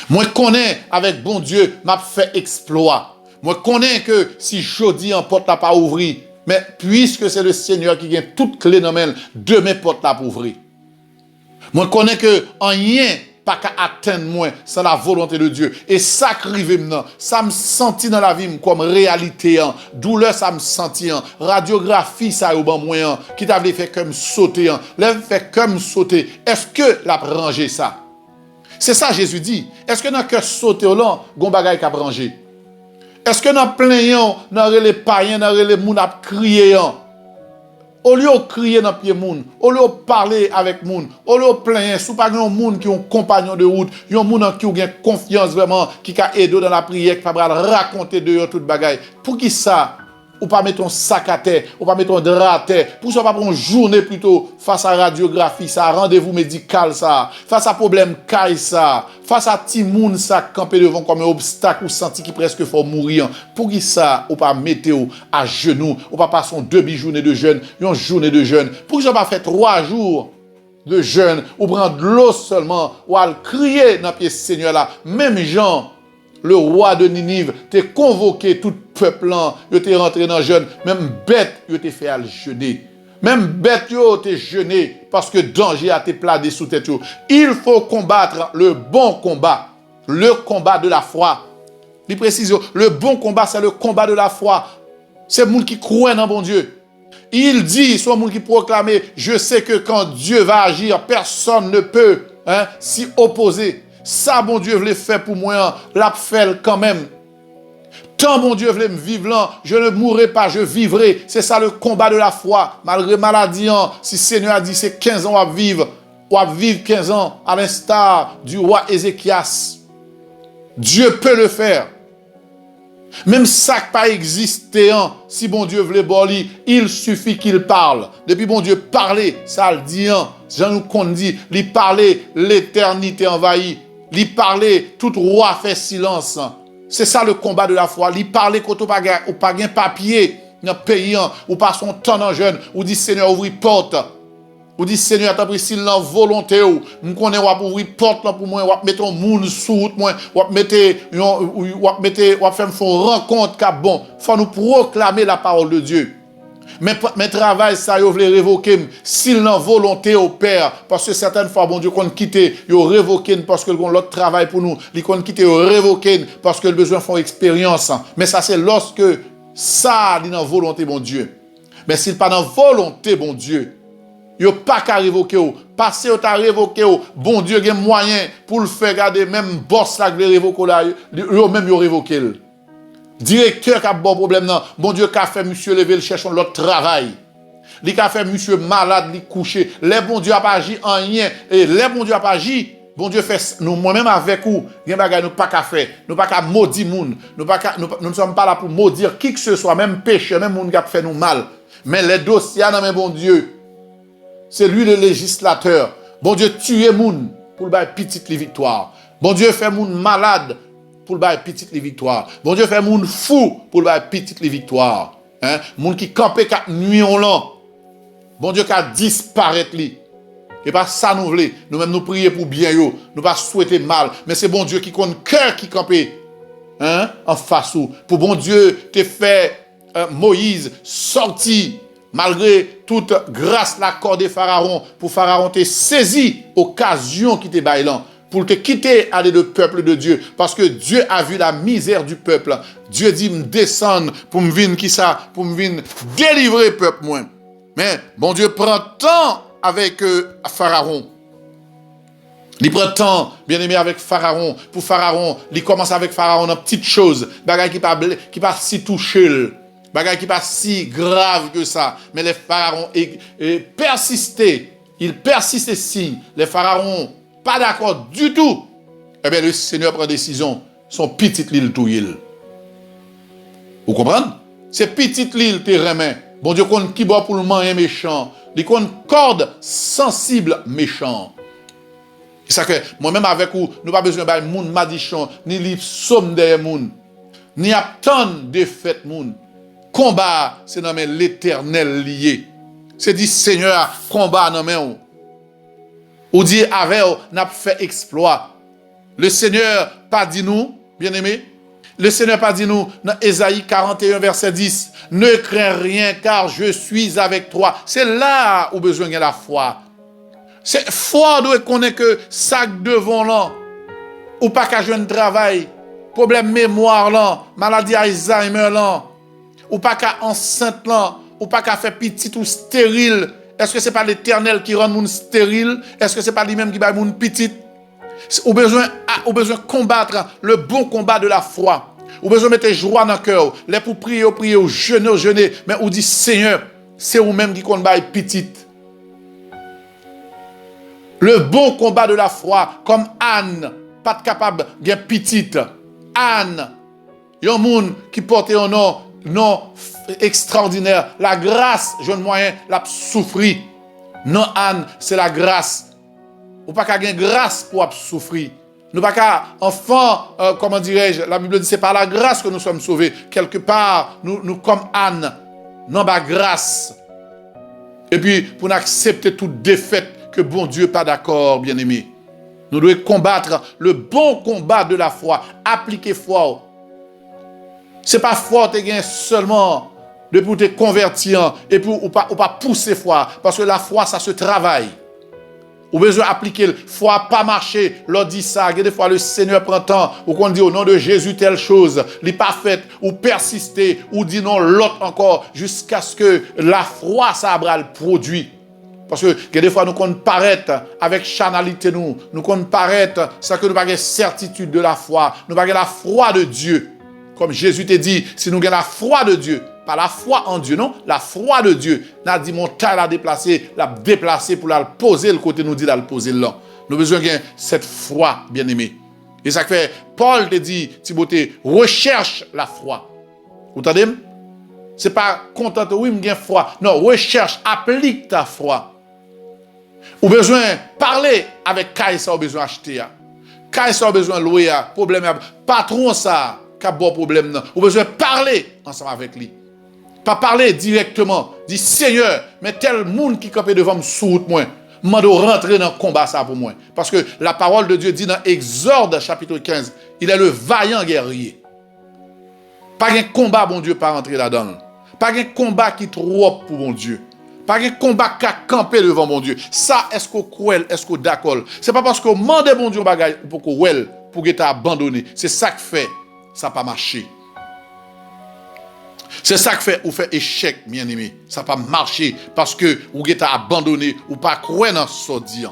Moi connais avec bon Dieu m'a fait exploit. Moi connais que si jeudi en porte n'a pas ouvert, mais puisque c'est le Seigneur qui gagne toute clé dans main, demain porte n'a pas ouvert. Moi connais que rien pas qu'à atteindre moi sans la volonté de Dieu. Et ça crive maintenant, ça me sentit dans la vie comme réalité, douleur ça me sentit, radiographie ça au bon moyen, qui t'a fait comme sauter, l'homme fait comme sauter. Est-ce que la ranger ça? C'est ça Jésus dit. Est-ce que dans que sauter là, gon bagay qu'a ranger? Est-ce que dans plein dans les païens, dans les moun a crier? Au lieu de crier dans pied moun, au lieu de parler avec moun, au lieu de plaindre, sous pas un moun qui ont compagnon de route, un moun qui ont confiance vraiment, qui a aidé dans la prière, qui va raconter de eux toute bagaille. Pour qui ça? Ou pas mettre un sac à terre, ou pas mettre un drap à terre, pour ça pas prendre une journée plutôt face à radiographie, ça, rendez-vous médical ça, face à problème caille ça, face à timoun ça, camper devant comme un obstacle ou senti qui presque faut mourir. Pour qui ça, ou pas mettre à genoux, ou pas passer une demi-journée de jeûne, une journée de jeûne, pour que ça pas fait 3 jours de jeûne, ou prendre de l'eau seulement, ou à crier dans le pied Seigneur là, même Jean, le roi de Ninive, t'a convoqué tout peuple là, il t'est rentré dans le jeûne, même bête, il t'a fait à jeûner. Même bête, il t'a jeûné parce que danger a été pladé sous tête. Il faut combattre le bon combat, le combat de la foi. Il précise, le bon combat, c'est le combat de la foi. C'est le monde qui croit dans bon Dieu. Il dit, soit le monde qui proclame, je sais que quand Dieu va agir, personne ne peut s'y opposer. Ça, bon Dieu, voulait faire pour moi, l'a fait quand même. Tant mon Dieu voulait me vivre là, je ne mourrai pas, je vivrai. C'est ça le combat de la foi. Malgré maladie, si le Seigneur a dit c'est 15 ans à vivre 15 ans à l'instar du roi Ézéchias. Dieu peut le faire. Même ça qui pas existé, si bon Dieu voulait boli, il suffit qu'il parle. Depuis bon Dieu parler, ça le dit, Jean nous qu'on dit, il parlait, l'éternité envahit. Il parlait, tout roi fait silence. C'est ça le combat de la foi. Il parlait quand on pas gain papier dans le pays, ou pas son temps en jeune, ou dit Seigneur ouvre porte. Ou dit Seigneur t'as pris s'il la volonté ou nous connaît ou ouvrir porte là pour moi, ou mettre un monde sous route moi, ou mettre ou faire une rencontre qui bon. Faut nous proclamer la parole de Dieu. Mais travail ça yo voulait révoquer s'il la volonté au Père parce que certaines fois bon Dieu qu'on quitter yo révoquer parce que l'autre travail pour nous, li qu'on quitter yo révoquer parce que le besoin font expérience. Mais ça c'est lorsque ça dit dans volonté bon Dieu. Mais s'il pas dans volonté bon Dieu, yo pas qu'à révoquer ou passer ou t'a révoqué ou bon Dieu gen moyen pour le faire garder même boss là qui révoquer là yo même yo révoquer. Directeur qui a bon problème non, bon Dieu qu'a fait monsieur lever le chercher l'autre travail. Li qu'a fait monsieur malade li couché, les bon Dieu a pas agi en rien et les bon Dieu a pas agi. Bon Dieu fait nous moi-même avec ou gen bagay nous pas qu'à faire, nous pas qu'à maudire moun, nous ne sommes pas là pour maudire qui que ce soit, même péché, même moun qui a fait nous mal. Mais les dossiers dans mes bon Dieu c'est lui le législateur. Bon Dieu tue moun pour le bail petite les victoires. Bon Dieu fait moun malade pour le bail petite les victoires. Bon Dieu fait moun fou pour le bail petite les victoires. Hein? Moun qui campait 4 nuits en l'an. Bon Dieu qui a disparaître li. Et pas ça nous voulons. Nous-mêmes nous prions pour bien yo. Nous pas souhaiter mal. Mais c'est bon Dieu qui compte cœur qui campait. Hein? En face ou. Pour bon Dieu te fait Moïse sorti. Malgré toute grâce l'accordé Pharaon, pour Pharaon te saisi occasion qui te baillant, pour te quitter aller le peuple de Dieu, parce que Dieu a vu la misère du peuple. Dieu dit me descendre pour me venir qui ça, pour me venir délivrer le peuple moi. Mais bon Dieu prend temps avec Pharaon. Il prend temps, bien aimé, avec Pharaon. Pour Pharaon, il commence avec Pharaon dans petite chose, bagay qui pas si touché. Bagay qui pas si grave que ça. Mais les pharaons persistaient. Ils persistaient si. Les pharaons, pas d'accord du tout. Eh bien, le Seigneur prend décision. Son petite l'île tout il. Vous comprenez? C'est petite l'île te remet. Bon Dieu, qu'on qui boit pour le manger méchant. Il qu'on corde sensible méchant. C'est ça que moi-même avec vous, nous pas besoin de moun madichon, ni li somme derrière moun, ni attendre de fête moun. Combat, c'est dans l'Éternel lié. C'est dit Seigneur, combat dans main ou dit avec n'a fait exploit. Le Seigneur pas dit nous, bien-aimés. Le Seigneur pas dit nous dans Ésaïe 41 verset 10, ne crains rien car je suis avec toi. C'est là où besoin de la foi. C'est foi doit connaître que sac devant là ou pas qu'à jeune travail, problème mémoire là, maladie Alzheimer là. Ou pas qu'à enceinte là, ou pas qu'à faire petit ou stérile. Est-ce que c'est pas l'Éternel qui rend moun stérile? Est-ce que c'est pas lui-même qui bat moun petit? Ou besoin combattre le bon combat de la foi. Ou besoin mettre joie dans le cœur. Les pour prier, jeûner. Mais ou dit Seigneur, c'est vous-même qui combat petit. Le bon combat de la foi, comme Anne, pas capable de petite. Anne, yon moun qui porte un nom. Non extraordinaire. La grâce, jeune moyen, l'a souffrir. Non, Anne, c'est la grâce. Ou pas qu'à gagner grâce pour souffrir. Nous pas qu'à, enfant, comment dirais-je, la Bible dit, c'est par la grâce que nous sommes sauvés. Quelque part, nous comme Anne, non, bah, grâce. Et puis, pour accepter toute défaite que bon Dieu pas d'accord, bien aimé. Nous devons combattre le bon combat de la foi. Appliquer foi. C'est pas foi te gain seulement de pour te convertir et pour ou pas pousser foi parce que la foi ça se travaille. Ou besoin appliquer foi pas marcher, l'on dit ça, des fois le Seigneur prend temps ou qu'on dit au nom de Jésus telle chose, n'est pas faite ou persister ou dit non l'autre encore jusqu'à ce que la foi ça abra le produit. Parce que des fois nous qu'on paraître avec chanalité nous qu'on paraître sans que nous pas certitude de la foi, nous pas la foi de Dieu. Comme Jésus t'a dit, si nous avons la foi de Dieu, pas la foi en Dieu, non, la foi de Dieu, n'a dit montagne la déplacer pour la poser le côté, nous dit la poser là. Nous avons besoin de cette foi, bien aimé. Et ça fait, Paul te dit, Timothée, recherche la foi. Vous entendez? C'est pas content, oui, j'ai foi. Non, recherche, applique ta foi. Ou besoin parler avec Kaïsa, ou besoin acheter. Kaïsa, ou besoin louer, problème, patron ça, qui a bon problème. Non. Ou besoin parler ensemble avec lui. Pas parler directement. Dit Seigneur, mais tel monde qui campait devant me sous moi. M'a de rentrer dans le combat ça pour moi. Parce que la parole de Dieu dit dans Exode chapitre 15, il est le vaillant guerrier. Pas un combat, bon Dieu, pas rentrer là-dedans. Pas un combat qui trop pour bon Dieu. Pas un combat qui a campé devant mon Dieu. Ça, est-ce qu'on croit, est-ce qu'on d'accord? C'est pas parce qu'on demande bon Dieu bagaille pour qu'on pour qu'il abandonné. C'est ça qui fait, ça n'a pas marché. C'est ça qui fait, ou fait échec, bien aimé. Ça n'a pas marché parce que vous êtes abandonné ou pas croire dans ce dit.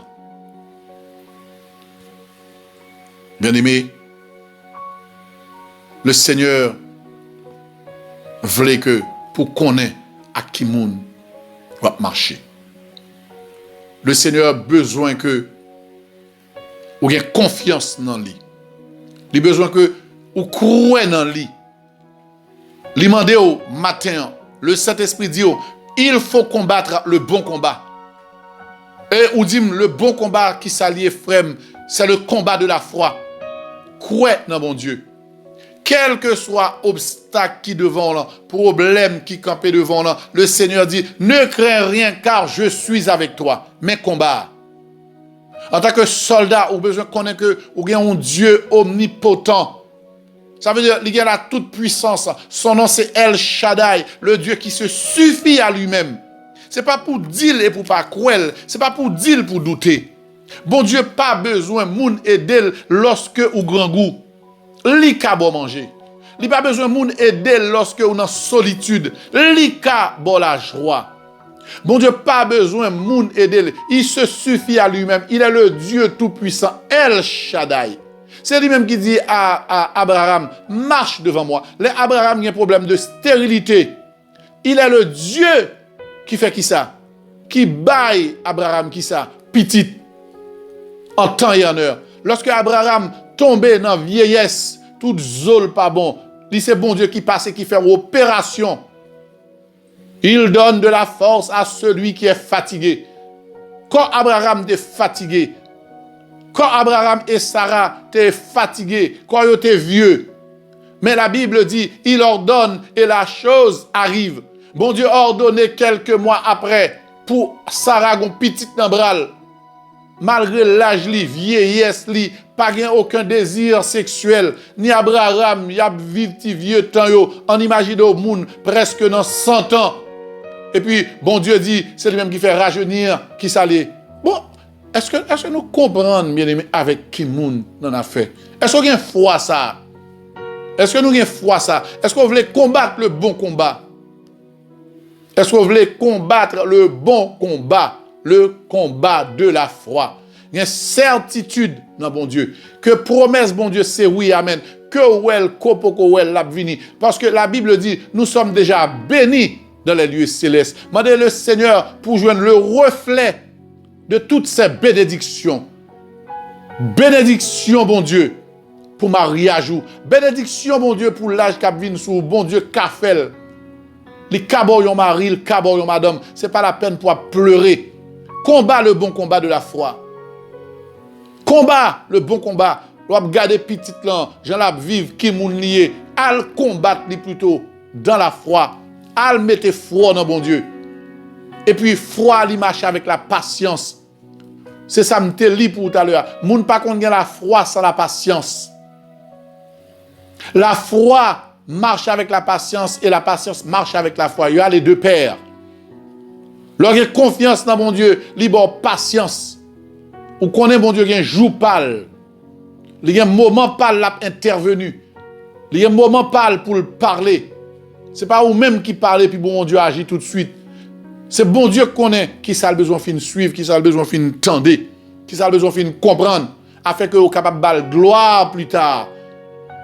Bien aimé, le Seigneur voulait que pour qu'on ait à qui moun va marcher. Le Seigneur a besoin que vous ayez confiance dans lui. Il a besoin que vous croyez dans lui. Il demande au matin, le Saint-Esprit dit, il faut combattre le bon combat. Et ou dit, le bon combat qui s'allie frère, c'est le combat de la foi. Croyez dans mon Dieu. Quel que soit obstacle qui devant là, problème qui campait devant là, le Seigneur dit, ne crains rien car je suis avec toi. Mais combat. En tant que soldat, vous avez besoin de connaître que vous avez un Dieu omnipotent. Ça veut dire qu'il a la toute puissance. Son nom c'est El Shaddai, le Dieu qui se suffit à lui-même. C'est pas pour dire et pour pas croire, c'est pas pour dire pour douter. Bon Dieu pas besoin moun aider lorsque ou grand goût. Li ka bon manger. Li pas besoin moun aider lorsque ou dans solitude. Li ka bon la joie. Bon Dieu pas besoin moun aider. Il se suffit à lui-même. Il est le Dieu tout puissant, El Shaddai. C'est lui-même qui dit à Abraham, marche devant moi. Abraham a un problème de stérilité. Il est le Dieu qui fait qui ça? Qui baille Abraham qui ça? Petit. En temps et en heure. Lorsque Abraham tombait dans la vieillesse, tout zol pas bon, c'est bon Dieu qui passe et qui fait opération. Il donne de la force à celui qui est fatigué. Quand Abraham est fatigué, quand Abraham et Sarah étaient fatigués, quand ils étaient vieux. Mais la Bible dit, il ordonne et la chose arrive. Bon Dieu a ordonné quelques mois après pour Sarah, une petite nambral. Malgré l'âge, vieillesse, pas aucun désir sexuel. Ni Abraham, y a vécu vieux temps, on imagine au monde presque dans 100 ans. Et puis, bon Dieu dit, c'est lui-même qui fait rajeunir, qui s'allait. Bon, est-ce que nous comprenons, bien aimé, avec qui moun n'en a fait? Est-ce qu'on a foi ça? Est-ce que nous avons foi ça? Est-ce qu'on voulait combattre le bon combat? Est-ce qu'on voulait combattre le bon combat? Le combat de la foi. Il y a une certitude dans bon Dieu. Que promesse bon Dieu, c'est oui, amen. Que well, kopoko well, la vini. Parce que la Bible dit, nous sommes déjà bénis dans les lieux célestes. Demandez le Seigneur pour joindre le reflet de toutes ces bénédictions. Bénédiction, bon Dieu, pour mariage. Bénédiction, bon Dieu, pour l'âge qu'a venu sous bon Dieu qu'a fait. Les cabots yon mari, les cabots yon madame. C'est pas la peine pour pleurer. Combat le bon combat de la foi. Combat le bon combat. L'on garder petit là, j'en la vivre qui moun lié. Al combattre li plutôt dans la foi. Al mette foi dans bon Dieu. Et puis foi li marche avec la patience. C'est ça m'te li pour tout à l'heure. Moun pas qu'on la foi sans la patience. La foi marche avec la patience et la patience marche avec la foi. Il y a les deux paires. Lorsque confiance dans mon Dieu, libre patience. Ou connaît mon Dieu, il y a un jour pâle. Il y a un moment pâle l'a intervenu. Il y a un moment pâle pour le parler. C'est pas vous-même qui parlez puis bon Dieu agit tout de suite. C'est bon Dieu qui connaît qui ça a besoin de suivre, qui ça a besoin de tendre, qui ça a besoin de comprendre afin que vous capable de gloire plus tard.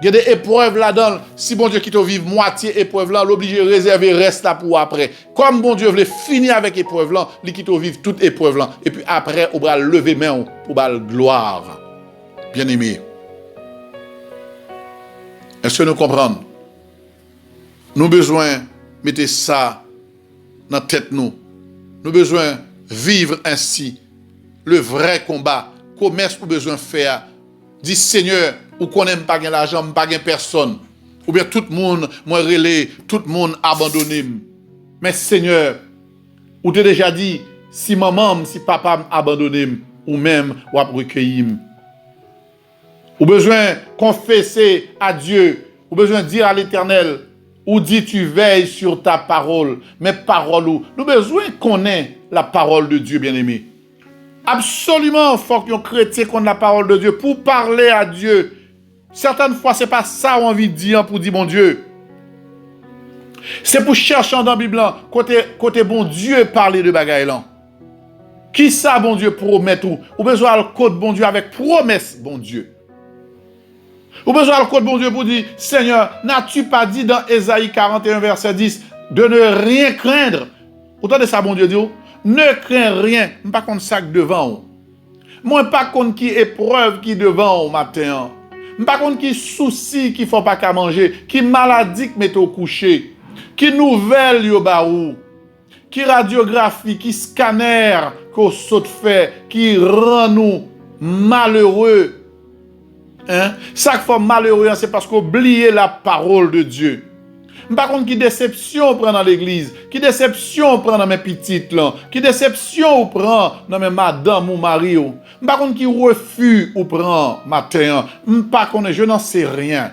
Il y a des épreuves là-dedans. Si bon Dieu qui te vive moitié épreuve là, l'obligé réserver reste là pour après. Comme bon Dieu voulait finir avec épreuve là, il qui te vive toute épreuve là. Et puis après, on va lever main pour la gloire. Bien aimé. Est-ce que nous comprenons? Nous avons besoin de mettre ça dans la tête nous. Nous avons besoin de vivre ainsi. Le vrai combat. Commerce pour besoin de faire. Dis Seigneur, ou qu'on n'aime pas l'argent, pas personne. Ou bien tout le monde, moi relais, tout le monde abandonné. Mais Seigneur, ou t'es déjà dit, si maman, si papa abandonné, ou même, ou a recueilli. Ou besoin confesser à Dieu, ou besoin dire à l'Éternel, ou dit tu veilles sur ta parole, mais parole ou. Nous besoin connaître la parole de Dieu, bien-aimé. Absolument, il faut qu'un chrétien connaisse la parole de Dieu pour parler à Dieu. Certaines fois, ce n'est pas ça qu'on a envie de dire pour dire bon Dieu. C'est pour chercher dans la Bible, côté bon Dieu parler de bagaille là. Qui ça, bon Dieu, promet tout? Ou besoin de code bon Dieu avec promesse, bon Dieu. Ou besoin de code bon Dieu pour dire, Seigneur, n'as-tu pas dit dans Ésaïe 41, verset 10, de ne rien craindre? Autant de ça, bon Dieu dit, ne crains rien, je ne pas contre ça devant. Moi, pas contre qui épreuve qui devant au matin. Je ne pas contre qui souci qui ne faut pas qu'à manger, qui maladie qui met au coucher, qui nouvelle yo baou, qui radiographie, qui scanner qu'on saute fait, qui rend nous malheureux. Hein? Ça qui fait malheureux, c'est parce qu'on oublie la parole de Dieu. Par contre, qui déception prend dans l'église, qui déception prend dans mes petites là, qui déception prend dans mes madame ou mari. Par contre, qui refus ou prend matin. Par contre, je n'en sais rien.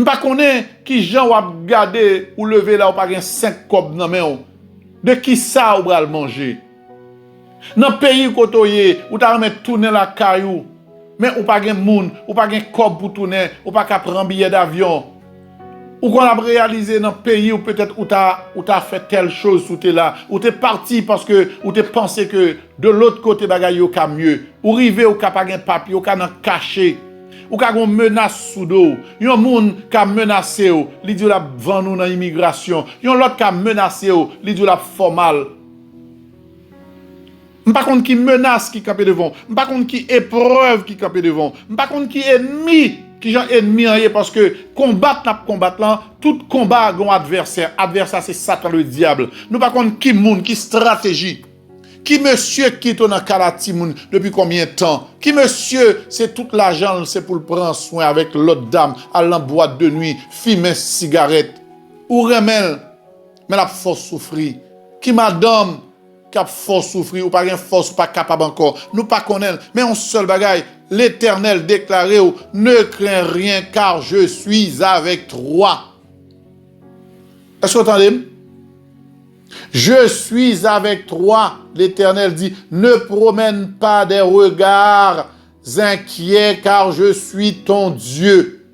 Par contre, qui gens ou garder ou lever là ou pas 5 copes dans main. De qui ça ou va le manger? Dans le pays côtoyé, ou t'as remettre tourner la caillou, mais ou pas gen moun, ou pas gen cop pour tourner, ou pas qu'à prendre billet d'avion. Ou qu'on a réalisé dans le pays ou peut-être où t'as fait telle chose où t'es là, ou t'es parti parce que ou t'es pensé que de l'autre côté bagaille yo ka mieux, ou rive ou ka pas gen papier, ou ka nan caché, ou ka gon menace sous dos. Yon moun ka menacé ou, li di la vend nous dans immigration. Yon l'autre ka menacé ou, li di la formal. M'pas contre qui menace qui campé devant, m'pas contre qui épreuve qui campé devant, m'pas contre qui ennemi qui gens ennemi parce que combattre là, tout combat a un adversaire. Adversaire c'est Satan le diable. Nous pas contre qui moun, qui stratégie. Qui monsieur qui est dans Kalatimoun depuis combien de temps? Qui monsieur c'est toute l'argent c'est pour le prendre soin avec l'autre dame à la boîte de nuit, fumer cigarette ou remel mais la force souffrir. Qui madame qui a force souffrir ou pas une force ou pas capable encore. Nous pas connaître mais on seul bagaille. L'Éternel déclaré ne crains rien car je suis avec toi. Est-ce que vous entendez? Je suis avec toi. L'Éternel dit ne promène pas des regards inquiets car je suis ton Dieu.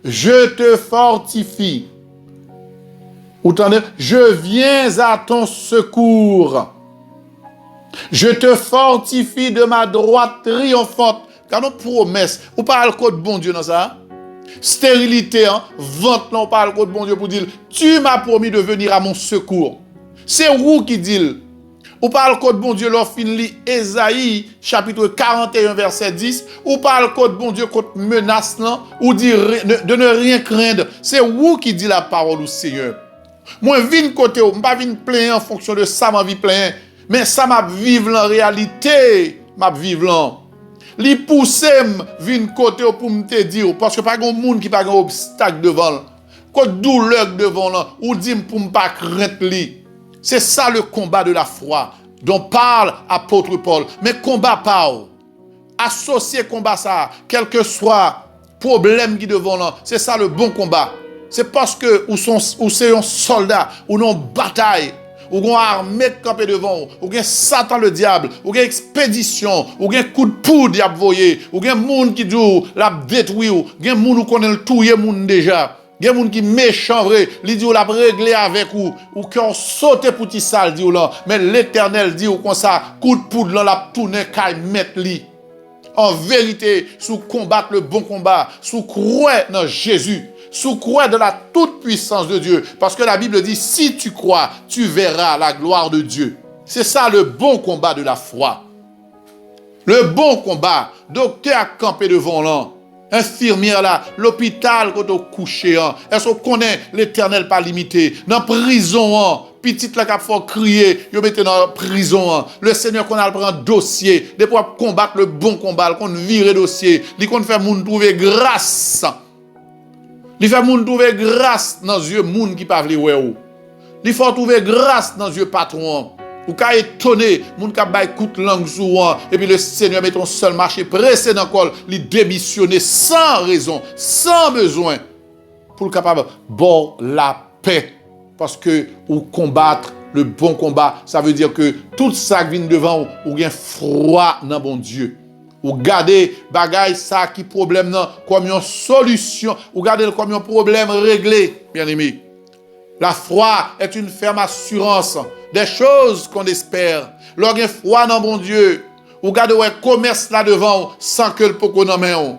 Je te fortifie. Vous entendez? Je viens à ton secours. Je te fortifie de ma droite triomphante. Car nos promesses, ou pas le code bon Dieu dans ça? Stérilité, hein? Vente, non, pas le code bon Dieu pour dire, tu m'as promis de venir à mon secours. C'est vous qui dit. Ou pas le code bon Dieu, l'on finit Ésaïe, chapitre 41, verset 10. Ou pas le code bon Dieu contre menace, non? Ou dire de ne rien craindre. C'est vous qui dit la parole au Seigneur. Moi, je viens côté, je ne pas venir plein en fonction de ça, ma vie plein. Mais ça m'a vivre en réalité, m'a vivre là. Li pousse vin côté pour me te dire parce que pas grand monde qui pas grand obstacle devant. Côté douleur devant là ou dit pour me pas craindre li. C'est ça le combat de la foi dont parle apôtre Paul. Mais combat pas. Associer combat ça, quel que soit problème qui devant là, c'est ça le bon combat. C'est parce que ou c'est un soldat ou non bataille. Ou une armée campée devant, ou un Satan le diable, ou une expédition, ou un coup de poudre y a voyé, ou un monde qui dit la détruit, ou un monde qui connaît le touyer monde déjà, un monde qui méchant vrai, il dit la régler avec ou qui ont sauté pour ti sale dit là, mais l'Éternel dit ou comme ça, coup de poudre là la tourner kay mettre li. en vérité, sous combattre le bon combat, sous croire dans Jésus, sous croire de la toute-puissance de Dieu. Parce que la Bible dit, si tu crois, tu verras la gloire de Dieu. C'est ça le bon combat de la foi. Le bon combat. Docteur a campé devant l'an. Infirmière là, l'hôpital quand on couché. Est-ce qu'on connaît l'éternel pas limité? Dans prison, petite là qui faut crier, yo mettez dans prison. Le Seigneur qu'on a prendre dossier, de pour combattre le bon combat, qu'on vire dossier, li qu'on fait moun trouver grâce. Li fait moun trouver grâce dans yeux moun qui pas vle wè ou. Li faut trouver grâce dans yeux patron. Ou ka étonné, moun ka bay koute langue souvent, et puis le Seigneur met ton seul marché pressé dans le col, li démissionner sans raison, sans besoin, pour le capable bon la paix. Parce que ou combattre le bon combat, ça veut dire que tout ça qui vient devant ou bien froid dans bon Dieu. Ou garder bagay ça qui problème non comme une solution, ou garder comme un problème réglé, bien aimé. La foi est une ferme assurance des choses qu'on espère. Lorsqu'on a foi dans bon Dieu, ou garde un commerce là devant sans que le poko nan men.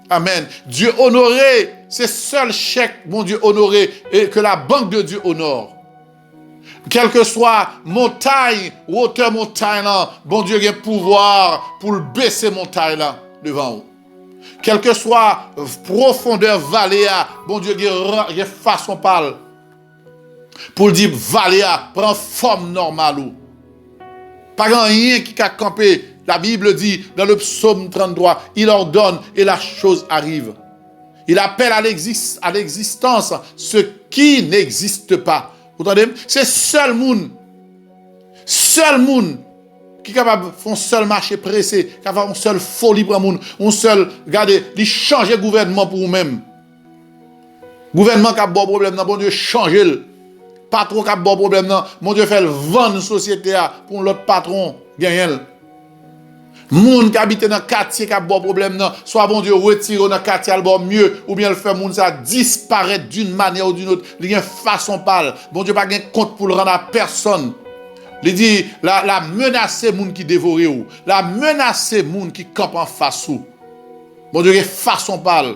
Amen. Dieu honoré, c'est seul chèque, mon Dieu honoré, et que la banque de Dieu honore. Quelle que soit montagne, ou hauteur montagne là, bon Dieu a un pouvoir pour le baisser montagne là devant vous. Quelle que soit profondeur vallée, bon Dieu a une façon parle. Pour dire, Valéa, prend forme normale. Pas rien qui a campé. La Bible dit, dans le psaume 33, il ordonne et la chose arrive. Il appelle à l'existence ce qui n'existe pas. Vous entendez? C'est seul monde qui est capable de faire un seul marché pressé, qui a une seule folie pour le monde, un seul, regardez, il change le gouvernement pour vous-même. Gouvernement qui a bon problème, bon Dieu, changez-le. Patron qui a bon problème, non. Mon Dieu fait vendre une société pour l'autre patron, gagne. Moun qui habite dans le quartier qui a bon problème, non. Soit bon Dieu retire dans le quartier bon mieux, ou bien le fait moun ça disparaître d'une manière ou d'une autre. Il y a une façon parle. Bon Dieu pas de compte pour le rendre à personne. Il dit la menacer moun qui dévore ou, la menacer moun qui campe en face ou. Bon Dieu, façon parle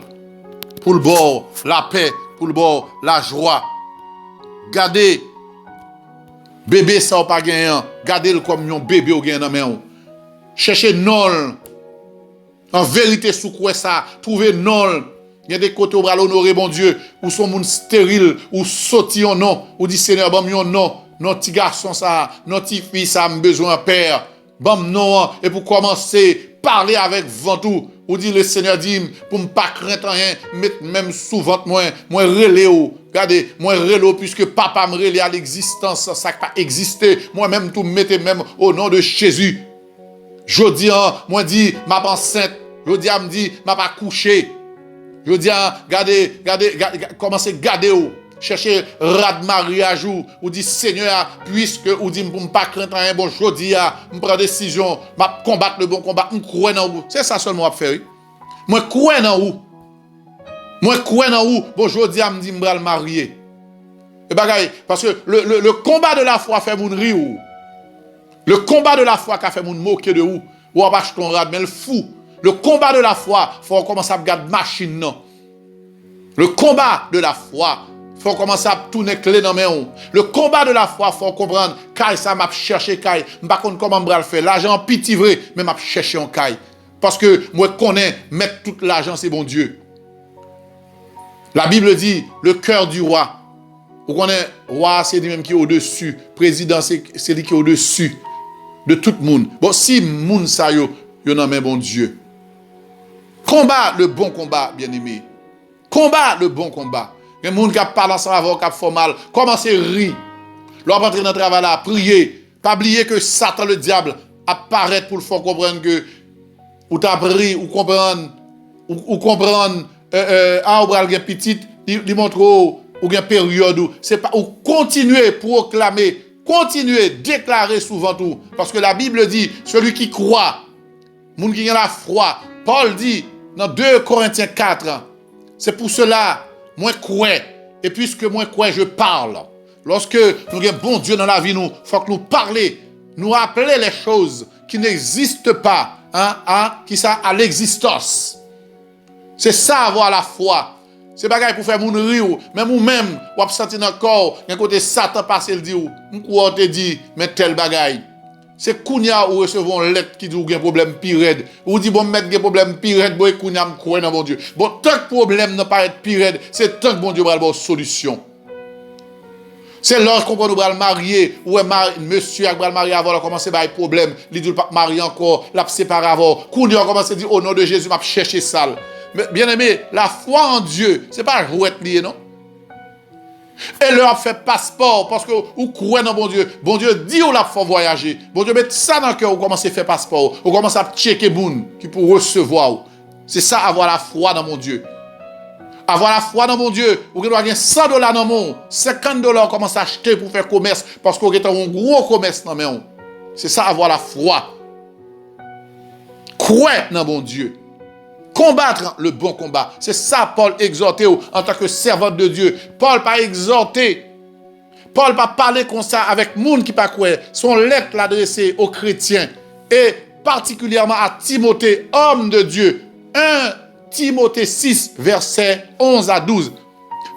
pour le bord la paix, pour le bord la joie. Gardez bébé ça ou pas gagnant, gardez le comme un bébé ou gagnant dans main. Cherchez non. En vérité sous quoi ça, trouvez non. Il y a des côtés où bral honorer bon Dieu, ou son monde stérile, ou sorti en non, ou dit Seigneur bon non, non petit garçon ça, non petit fille ça a besoin père. Bon non et pour commencer parler avec ventou, ou dit le Seigneur dit pour me pas craindre rien, mettre même sous ventre moi relé ou. Regardez, moi relé puisque papa me relé à l'existence ça pas existé, moi même tout mettez même au nom de Jésus. Jodi moi dit m'a pas enceinte, jodi me dit m'a pas couché. Jodi regardez commencez garder ou chercher rat mariage ou dit Seigneur puisque ou dit pour pas craindre rien bon jodi me prend décision m'a combattre le bon combat, me croire dans vous. C'est ça seulement à faire. Moi croire dans vous. Moi croire dans vous, bon jodi me dit me bral marier. Et bagaille parce que le combat de la foi fait moun rire. Le combat de la foi qui a fait moun moquer de vous, ou on va acheter un rat mais le fou. Le combat de la foi, faut commencer à regarder machine non. Le combat de la foi, faut commencer à tourner clé dans mes mains. Le combat de la foi, faut comprendre caille ça m'a chercher caille, m'pas connait comment m'bral faire. L'argent petit vrai, mais m'a chercher en caille parce que moi connais mettre tout l'argent c'est bon Dieu. La Bible dit le cœur du roi. Vous connaissez roi c'est lui même qui est au-dessus, président c'est lui qui est au-dessus de tout le monde. Bon si moun sa yo nan men bon Dieu. Combat le bon combat, bien-aimé. Combat le bon combat. Il y a des gens qui parlent ensemble avant, qui font mal. Commencez à rire. Lorsque vous entrez dans le travail là, priez. Pas oublier que Satan, le diable, apparaît pour le faire comprendre que ou t'as pris, ou comprendre, ou petite, il montre ou une période où c'est pas, ou continuer proclamer, continuer déclarer souvent tout. Parce que la Bible dit, celui qui croit, moun qui a la foi, Paul dit dans 2 Corinthiens 4, c'est pour cela, moi crois, et puisque moi crois, je parle. Lorsque nous avons bon Dieu dans la vie, il faut que nous parlions, nous appeler les choses qui n'existent pas qui ça à l'existence. C'est ça avoir la foi. C'est bagaille pour faire moun rire, même ou même ou senti dans corps, d'un côté Satan passe il dit ou on te dit mais tel bagaille. C'est kounya ou recevons lettre qui dit ou gen problème pire. Ou dit bon mettre gen problème pire, bon kounya m croire dans bon Dieu. Bon tant que problème n'a pas être pire, c'est tant que bon Dieu va avoir solution. C'est lorsqu'on va nous marier, ou monsieur a marié avant, on commence à avoir problème, il dit pas marier encore, l'a séparé avant. Kounya commence à dire au nom de Jésus, m'a chercher ça. Mais bien aimé, la foi en Dieu, c'est pas jouet lié, non? Et leur fait passeport parce que vous croyez dans bon Dieu. Bon Dieu dit ou la faut voyager. Bon Dieu met ça dans le cœur, vous commencez à faire passeport. Vous commencez à checker boun qui pour recevoir. C'est ça avoir la foi dans mon Dieu. Avoir la foi dans mon Dieu, vous devez gagner $100 dans mon, $50 commence à acheter pour faire commerce parce que vous avez un gros commerce dans mon. C'est ça avoir la foi. Croire dans mon Dieu. Combattre le bon combat. C'est ça Paul exhorté en tant que servant de Dieu. Paul pas exhorté. Paul pas parler comme ça avec monde qui pas croire. Son lettre l'adressée aux chrétiens et particulièrement à Timothée, homme de Dieu. 1 Timothée 6, versets 11 à 12.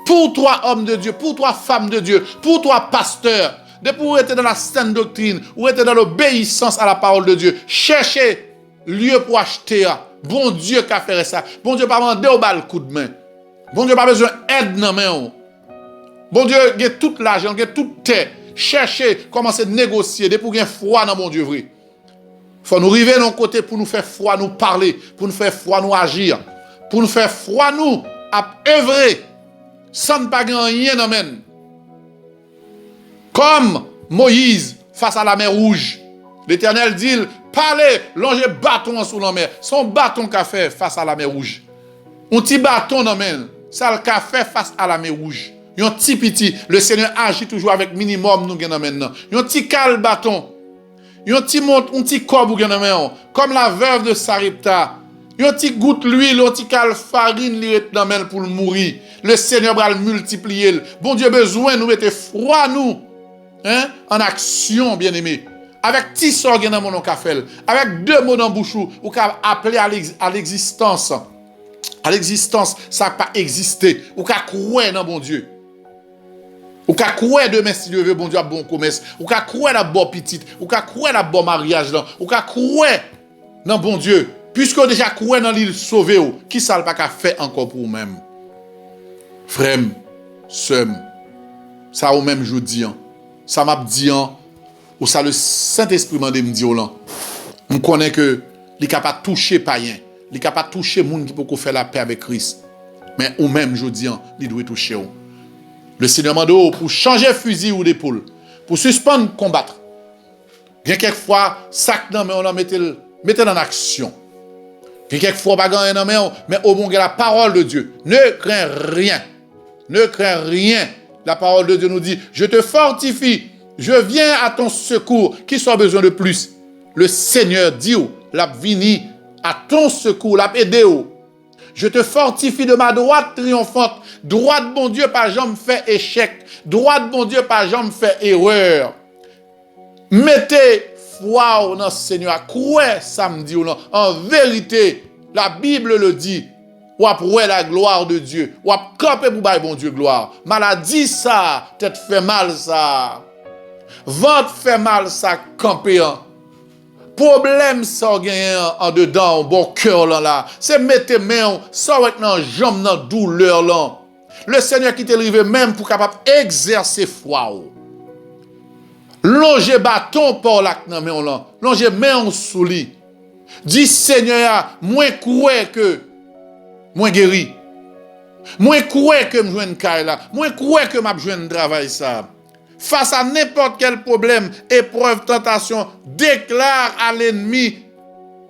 Pour toi, homme de Dieu, pour toi, femme de Dieu, pour toi, pasteur, depuis vous êtes dans la sainte doctrine, vous êtes dans l'obéissance à la parole de Dieu, cherchez lieu pour acheter. Bon Dieu qui a fait ça. Bon Dieu pas mandé au bal coup de main. Bon Dieu pas besoin d'aide dans main. Bon Dieu a tout l'argent, a toute terre. Cherchez, commencez à négocier, depuis vous avez foi dans mon Dieu vrai. Faut nous arriver de notre côté pour nous faire foi, nous parler, pour nous faire foi, nous agir, pour nous faire foi, nous à œuvrer, sans ne pas gagner rien. Comme Moïse face à la mer Rouge. L'Éternel dit, parlez, longez bâton sous la mer. Son bâton qu'a fait face à la mer Rouge. Un petit bâton dans la main, ça qu'a fait face à la mer Rouge. Un petit, le Seigneur agit toujours avec minimum nous gagnons maintenant. Un petit cal bâton. Un petit corps comme la veuve de Sarepta. Un petit goutte d'huile, un petit cal farine li dans main pour mourir. Le Seigneur va le multiplier. Bon Dieu besoin nous mettre froid nous. En action bien-aimé. Avec petit sort dans mon café, avec 2 mots dans bouche ou qu'a appeler à l'existence. À l'existence, ça n'a pas existé. Ou qu'a croire dans bon Dieu. Ou qu'a croire demain si Dieu veut bon Dieu a bon commerce. Ou qu'a croire la bonne petite. Ou qu'a croire la bon mariage là. Ou qu'a croire dans bon Dieu. Puisque déjà croire dans l'île sauvé ou qui ça pas qu'a fait encore pour vous-même. Frère, sœur, ça ou même je dis ça m'a dit ou ça le Saint-Esprit m'a dit me dire là. On connaît que il capable toucher païen, il capable toucher monde qui peut faire la paix avec Christ. Mais ou même je dis il doit toucher ou. Le Seigneur m'a dit pour changer fusil ou d'épaule, pour suspendre combattre. Bien quelquefois sac dans mais on en mettez en action. Bien quelquefois pas gagner dans mais au bon la parole de Dieu. Ne crains rien. Ne crains rien. La parole de Dieu nous dit, je te fortifie. Je viens à ton secours. Qui soit besoin de plus? Le Seigneur dit, l'a vini à ton secours, l'a aidé. Je te fortifie de ma droite triomphante. Droite, mon Dieu, pas jamais fait échec. Droite, mon Dieu, pas jamais fait erreur. Mettez foi dans le Seigneur. Croyez samedi ou non. En vérité, la Bible le dit. Ou après la gloire de Dieu. Ou après camper pour bailler bon Dieu gloire. Maladie ça, tête fait mal ça. Ventre fait mal ça, camper. Problème ça gagne en dedans, bon cœur là. C'est mettre main, ça avec dans jambe dans douleur là. Le Seigneur qui t'est arrivé même pour capable exercer foi. Longer bâton par la main là. Longer main sous lui. Dis Seigneur, moi croire que moi guéri. Moi croire que me joindre caille là. Moi croire que m'a joindre travail ça. Face à n'importe quel problème, épreuve, tentation, déclare à l'ennemi,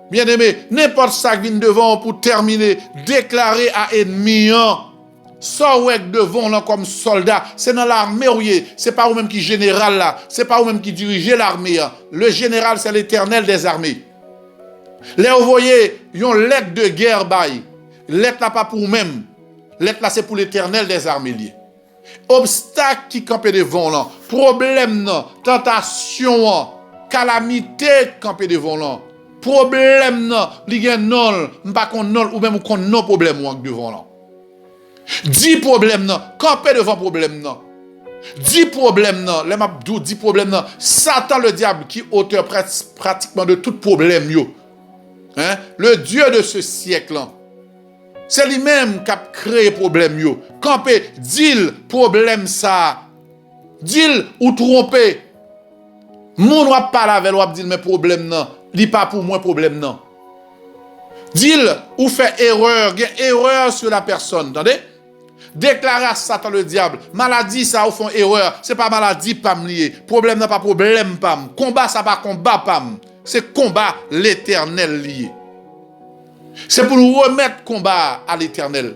bien-aimé, n'importe ça qui vient devant pour terminer, déclarer à l'ennemi, soit devant là comme soldat, c'est dans l'armée, c'est pas vous-même qui général là, c'est pas vous-même qui dirigez l'armée. Le général, c'est l'Éternel des armées. Là, vous voyez, ils ont lettre de guerre, lettre là pas pour vous-même, lettre là c'est pour l'Éternel des armées. Obstacle qui campent devant là, problème, tentation, calamité campé devant là. problème non, li gen non, m'pa kon non ou même kon non problème ou devant là. Dis problème non, camper devant problème non. 10 problèmes non, les mabdou 10 problèmes non. Satan le diable qui auteur pratiquement de tout problème yo. Hein? Le Dieu de ce siècle là. C'est lui-même qui a créé problème yo. Camper, dit problème ça. Dit ou tromper. Moun wap parler avec wap dit mais problème non, li pas pour moi problème non. Dit ou fait erreur, erreur sur la personne, entendez? Déclarer à Satan le diable, maladie ça ou font erreur, c'est pas maladie pam lié, problème n'a pas problème pam, combat ça pas combat pam, c'est combat l'Éternel lié. C'est pour nous remettre combat à l'Éternel.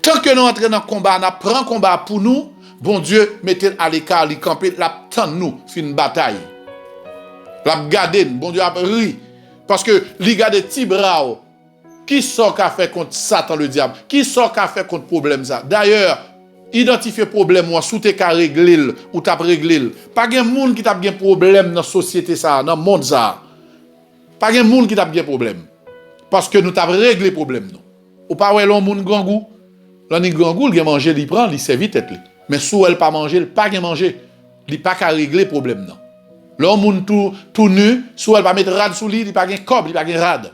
Tant que nous entrons dans le combat, on prend combat pour nous, bon Dieu mettez à l'écart, il camper, l'attend nous, fin bataille. L'a garder, bon Dieu a ri parce que li garde ti bras. Qui sort qu'a fait contre Satan le diable? Qui sort qu'a fait contre problème ça? D'ailleurs, identifier problème ou sous t'es qu'a régler ou t'as réglé. Pas gen moun qui t'a gen problème dans société ça, dans monde ça. Pas gen moun qui t'a gen problème. Parce que nous t'a réglé problème non. Ou pas ouais l'on moun grand goût. L'on ni grand goût, il gen manger, il prend, il servi tête li. Mais sous elle pas manger, il pas gen manger. Il pas qu'à régler problème non. L'on moun tout nu, sous elle pas mettre rad sous lui, il pas gen cob, il pas gen rad.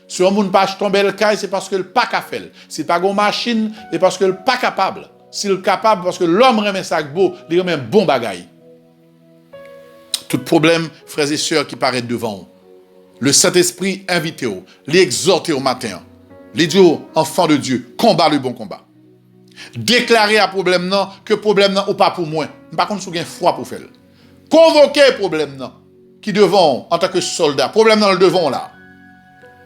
Si on ne pas tomber le caille, c'est parce que le pas capable. Si pas une machine, c'est parce que le pas capable. Si le capable, parce que l'homme remet ça beau, il remet un bon bagaille. Tout problème, frères et sœurs, qui paraît devant vous. Le Saint-Esprit invite vous, l'exhorte au matin. Les dit, enfants de Dieu, combat le bon combat. Déclarez à problème non, que problème non ou pas pour moi. Par contre, si vous avez foi pour faire. Convoquez problème non, qui devant en tant que soldat. Problème non le devant là.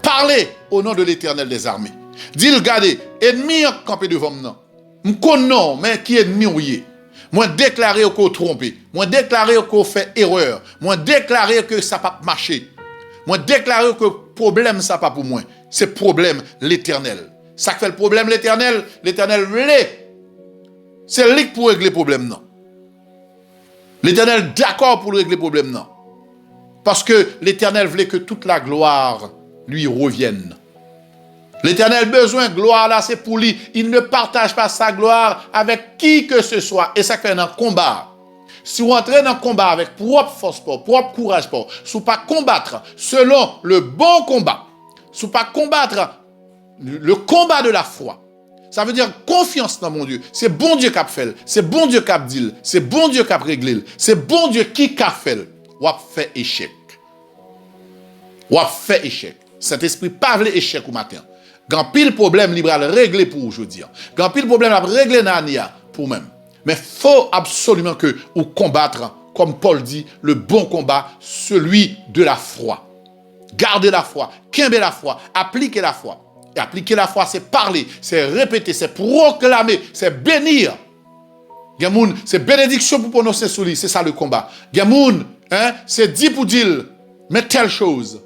Parlez au nom de l'Éternel des armées. Dis-le, regardez, ennemi campé devant moi. M'connon, mais qui ennemi ou yé. Moi déclarer qu'on trompé. Moi déclarer qu'on fait erreur. Moi déclarer que ça pas marcher. Moi déclarer que problème ça pas pour moi. C'est problème l'Éternel. Ça fait le problème l'Éternel. L'Éternel voulait. C'est lui pour régler le problème non. L'Éternel d'accord pour régler le problème non. Parce que l'Éternel voulait que toute la gloire lui revienne. L'Éternel besoin de gloire là, c'est pour lui. Il ne partage pas sa gloire avec qui que ce soit. Et ça fait un combat. Si vous entrez dans un combat avec propre force, propre courage, si vous pas combattre selon le bon combat, si vous pas combattre le combat de la foi, ça veut dire confiance dans mon Dieu. C'est bon Dieu qui a fait, c'est bon Dieu qui a dit, c'est bon Dieu qui a réglé, c'est bon Dieu qui a fait. Ou a fait échec. Ou a fait échec. Cet esprit pas veut échec au matin. Quand pile problème libéral réglé pour aujourd'hui. Quand pile problème à régler nania pour même. Mais faut absolument que ou combattre comme Paul dit le bon combat, celui de la foi. Gardez la foi, quimber la foi, appliquer la foi. Et appliquer la foi, c'est parler, c'est répéter, c'est proclamer, c'est bénir. Gamoun, c'est bénédiction pour prononcer sous lui, c'est ça le combat. Gamoun, hein, c'est dit pour dire, mais telle chose.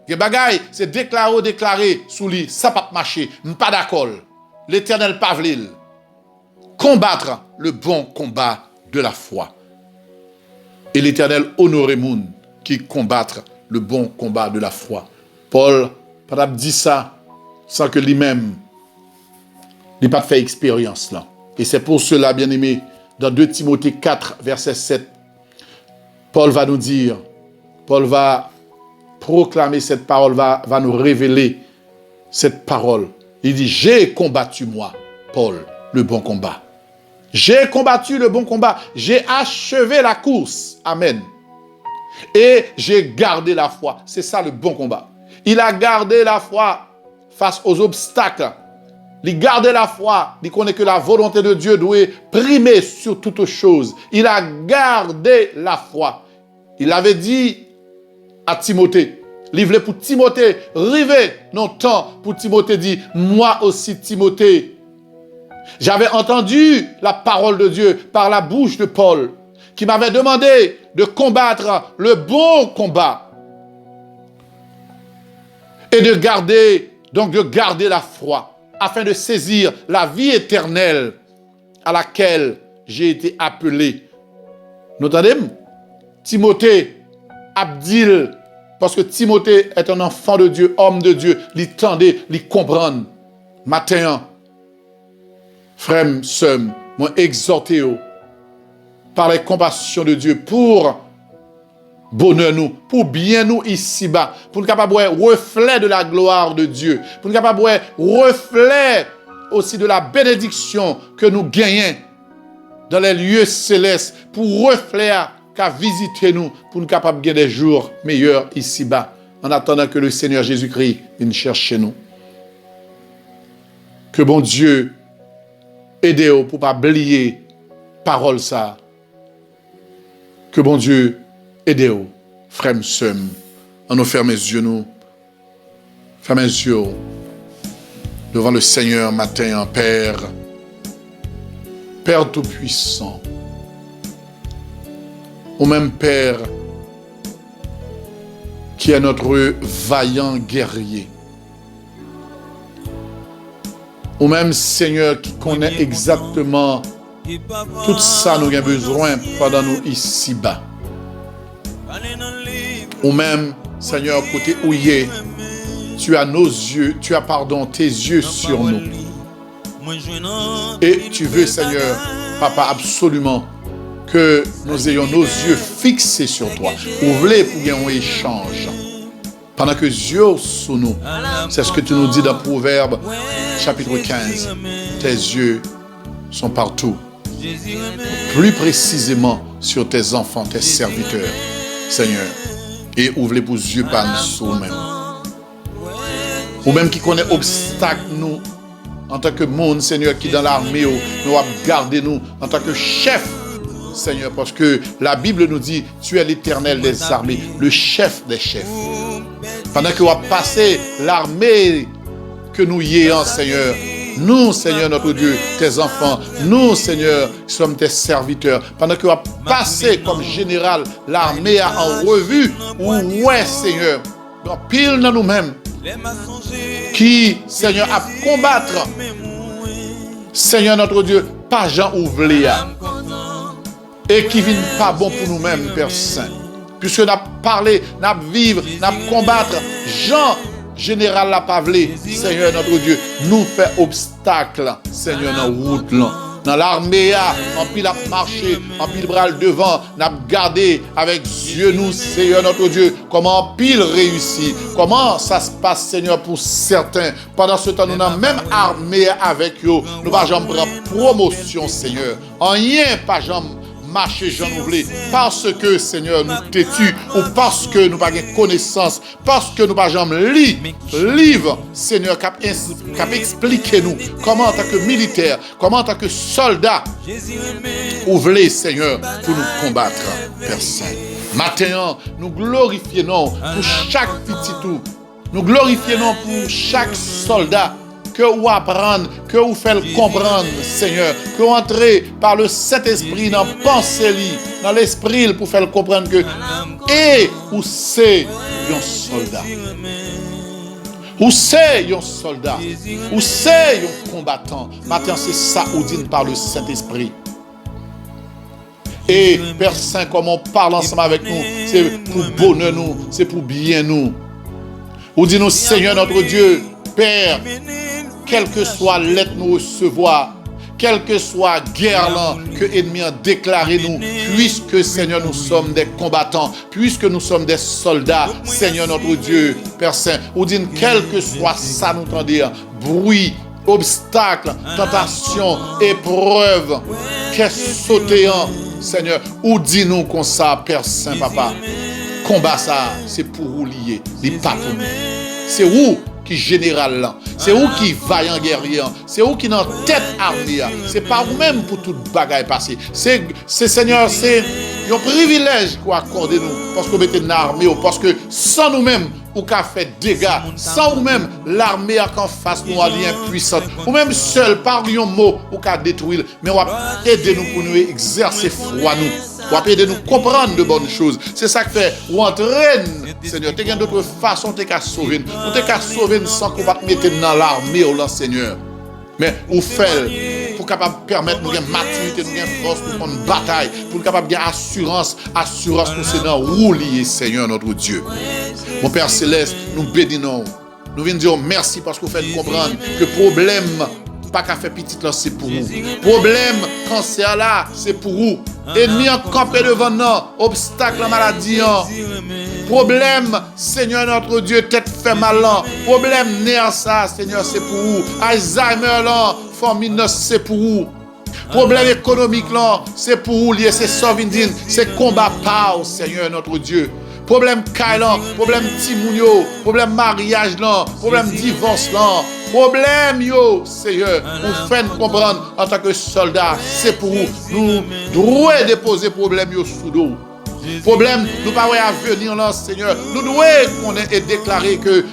Bagay, c'est déclarer sous lui, ça pas marcher, pas d'accord. L'Éternel pas v'lil. Combattre le bon combat de la foi. Et l'Éternel honorer moun qui combattre le bon combat de la foi. Paul pas dit ça sans que lui-même n'ait pas fait expérience là. Et c'est pour cela, bien aimé, dans 2 Timothée 4, verset 7, Paul va nous dire, Paul va proclamer cette parole, va nous révéler cette parole. Il dit, j'ai combattu moi, Paul, le bon combat. J'ai combattu le bon combat. J'ai achevé la course. Amen. Et j'ai gardé la foi. C'est ça le bon combat. Il a gardé la foi face aux obstacles. Il gardait la foi. Il connaît que la volonté de Dieu doit primer sur toute chose. Il a gardé la foi. Il avait dit à Timothée, livré pour Timothée, rivé, non temps pour Timothée dit, moi aussi Timothée, j'avais entendu la parole de Dieu par la bouche de Paul, qui m'avait demandé de combattre le bon combat et de garder la foi, afin de saisir la vie éternelle à laquelle j'ai été appelé. Nous entendez? Timothée, Abdil, Parce que Timothée est un enfant de Dieu, homme de Dieu. Il tendait, il comprendre. Matin, frère, sœur, moi exhorté par les compassions de Dieu pour bonheur nous, pour bien nous ici-bas, pour nous capables de reflet de la gloire de Dieu, pour nous capables de reflet aussi de la bénédiction que nous gagnons dans les lieux célestes, pour reflet qu'à visiter nous, pour nous capables de gagner des jours meilleurs ici-bas, en attendant que le Seigneur Jésus-Christ vienne chercher nous. Que bon Dieu aide pour pas oublier parole ça. Que bon Dieu aide frères et sœurs, en nous fermer les yeux nous, fermer les yeux devant le Seigneur matin en Père, Père tout-puissant, ou même Père qui est notre vaillant guerrier, ou même Seigneur qui connaît exactement tout ça nous avons besoin pendant nous ici-bas. Ou même, Seigneur, côté où il est, tu as nos yeux, tu as, tes yeux sur nous. Et tu veux, Seigneur, Papa, absolument que nous ayons nos yeux fixés sur toi. Ouvrez pour qu'il y ait un échange. Pendant que Dieu sous nous, c'est ce que tu nous dis dans Proverbe, chapitre 15. Tes yeux sont partout. Plus précisément sur tes enfants, tes serviteurs, Seigneur. Et ouvre-les pour yeux par nous-mêmes. Ou même qui connaît obstacle nous, en tant que monde, Seigneur, qui dans l'armée, nous a gardé nous, en tant que chef, Seigneur, parce que la Bible nous dit, tu es l'Éternel des armées, le chef des chefs. Pendant que nous avons passé l'armée que nous y ayons, Seigneur, nous, Seigneur, notre Dieu, tes enfants, nous, Seigneur, sommes tes serviteurs. Pendant que nous avons passé comme général l'armée en revue, ouais, Seigneur, donc pile dans nous-mêmes, qui, Seigneur, a combattre, Seigneur, notre Dieu, pas Jean Ouvléa, et qui vient pas bon pour nous-mêmes, Père Saint. Puisque nous avons parlé, nous avons vivre, nous avons combattre, Jean, général la Pavlé, Seigneur notre Dieu, nous fait obstacle, Seigneur, dans la route là. Dans l'armée, en pile à marcher, en pile bras devant, nous avons gardé avec Dieu nous, Seigneur notre Dieu, comment pile réussit, comment ça se passe, Seigneur, pour certains. Pendant ce temps, nous avons même armé avec eux, nous ne pouvons jamais prendre promotion, Seigneur. En rien, pas jamais marcher, j'en oublie, parce que, Seigneur, nous têtus, ou parce que nous n'avons pas connaissance, parce que nous n'avons jamais livre, Seigneur, qui a expliqué nous, comment en tant que militaire, comment en tant que soldat, ouvrez, Seigneur, pour nous combattre, Père Saint. Maintenant, nous glorifions pour chaque petit tout, nous glorifions pour chaque soldat, que vous apprenez, que vous faites comprendre, Seigneur, que vous entrez par le Saint-Esprit dans la pensée, dans l'esprit, pour faire comprendre que, et où c'est un soldat, où c'est un soldat, où c'est un combattant. Maintenant, c'est ça où dit par le Saint-Esprit. Et Père Saint, comme on parle ensemble avec nous, c'est pour bonheur nous, c'est pour bien nous. Où dit nous, Seigneur notre Dieu, Père, quelle que soit l'aide nous recevoir, quelle que soit guerre là que l'ennemi a déclaré nous, puisque Seigneur nous sommes des combattants, puisque nous sommes des soldats, Seigneur notre Dieu, Père Saint, ou dit quel que soit ça nous entend dire, bruit, obstacle, tentation, épreuve, qu'est-ce sautéant, Seigneur, ou dis-nous comme ça, Père Saint, Papa, combat ça, c'est pour vous lier, les pas pour nous. C'est où qui général là, c'est où qui vaillant guerrier, c'est où qui dans tête armée, c'est pas vous-même pour toute bagaille passée. C'est Seigneur, c'est un privilège qu'on accorde nous parce que vous mettez une armée, parce que sans nous-mêmes ou qu'a fait dégâts, sans nous-mêmes l'armée a qu'en face nous alliés puissante, ou même seul par un mot ou qu'a détruire, mais on va aider nous pour nous exercer foi nous. Ou après de nous comprendre de bonnes choses. C'est ça que fait. Ou entraîne, Seigneur. Tu as d'autres façons de te sauver. Ou te sauver sans qu'on va te mettre dans l'armée ou là, Seigneur. Mais ou fait pour capable permettre nous une maturité, nous une force pour prendre une bataille, pour capable gagner assurance pour c'est dans rouler, Seigneur notre Dieu. Mon Père Céleste, nous bénissons. Nous venons dire merci parce que vous faites comprendre que le problème, pas qu'à faire petit là, c'est pour vous. Problème, cancer là, c'est pour vous. Ennemi en campé devant nous, obstacle, maladie. Problème, Seigneur notre Dieu, tête fait mal. Problème, nerf ça, Seigneur, c'est pour vous. Alzheimer là, formine, c'est pour vous. Problème économique là, c'est pour vous lié, c'est Sovindine, c'est combat par Seigneur notre Dieu. Problème Kailan, problème Timounio, problème mariage là, problème divorce là, problème yo, Seigneur, nous fait comprendre en tant que soldat, c'est pour vous. Nous devons déposer problème yo sous dos. Problème, nous pas à venir là, Seigneur. Nous devons connaître et déclarer que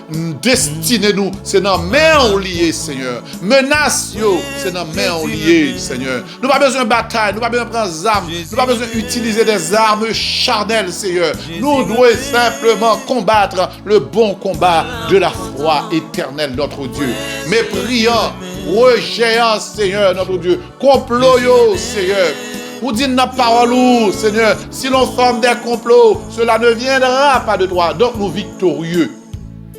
destinée nous, c'est dans main liée, Seigneur. Menace yo, c'est dans main liée, Seigneur. Nous pas besoin de bataille, nous pas besoin de prendre des armes, nous pas besoin d'utiliser des armes charnelles, Seigneur. Nous devons simplement combattre le bon combat de la foi éternelle, notre Dieu. Mais priant, rejetant, Seigneur, notre Dieu, complot yo, Seigneur. Vous dites dans la parole, Seigneur, si l'on forme des complots, cela ne viendra pas de toi. Donc nous victorieux.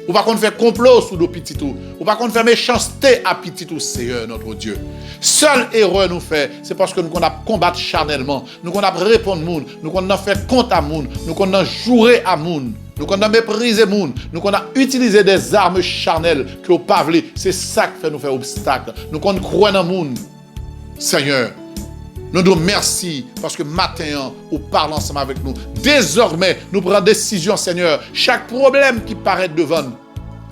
Ou pas qu'on fait complot sous nos petits tout. Ou pas qu'on fait méchanceté à petits tout, Seigneur, notre Dieu. Seule erreur nous fait, c'est parce que nous qu'on a combattu charnellement, nous qu'on a répondu monde, nous qu'on a fait compte à monde, nous qu'on a joué à monde. Nous qu'on a méprisé monde, nous qu'on a utilisé des armes charnelles que au pavlé, c'est ça qui fait nous faire obstacle. Nous qu'on croit dans monde. Seigneur, nous nous merci parce que matin, vous parlez ensemble avec nous. Désormais, nous prenons décision, Seigneur. Chaque problème qui paraît devant nous,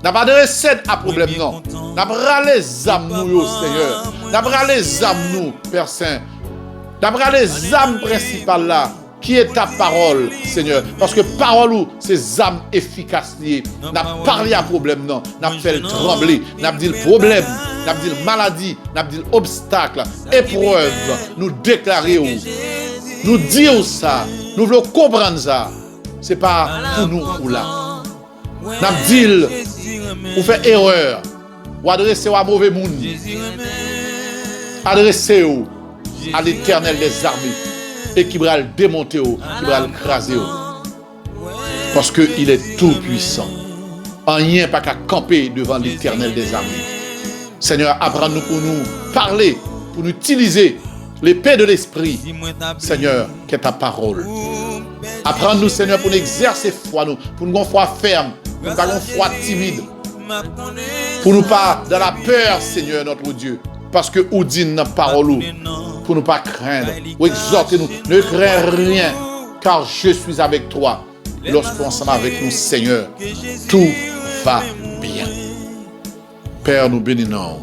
n'a pas de recette à problème, non. N'a pas les âmes, nous, Seigneur. N'a pas les âmes, nous, Père Saint. N'a pas les âmes principales là, qui est ta parole, Seigneur. Parce que parole, c'est âmes efficaces liées. N'a parlé à problème, non. N'a fait le trembler. N'a dit le problème. N'a dit maladie, n'a dit obstacle, épreuve, nous déclarer, nous dire ça, nous voulons comprendre ça. C'est pas pour nous ou là. N'a dit, vous faites erreur, ou adressez à mauvais monde, adressez à l'Éternel des armées, et qui va le démonter, qui va le craser. Parce qu'il est tout puissant. Rien pas qu'à camper devant l'Éternel des armées. Seigneur, apprends-nous pour nous parler, pour nous utiliser l'épée de l'esprit, Seigneur, qui est ta parole. Apprends-nous, Seigneur, pour nous exercer foi, nous, pour nous avoir foi ferme, pour nous pas avoir foi timide, pour nous pas dans la peur, Seigneur, notre Dieu, parce que nous dit dans la parole, pour nous pas craindre, ou exhortez-nous, ne crains rien, car je suis avec toi. Lorsqu'on s'en va avec nous, Seigneur, tout va bien. Père, nous bénissons.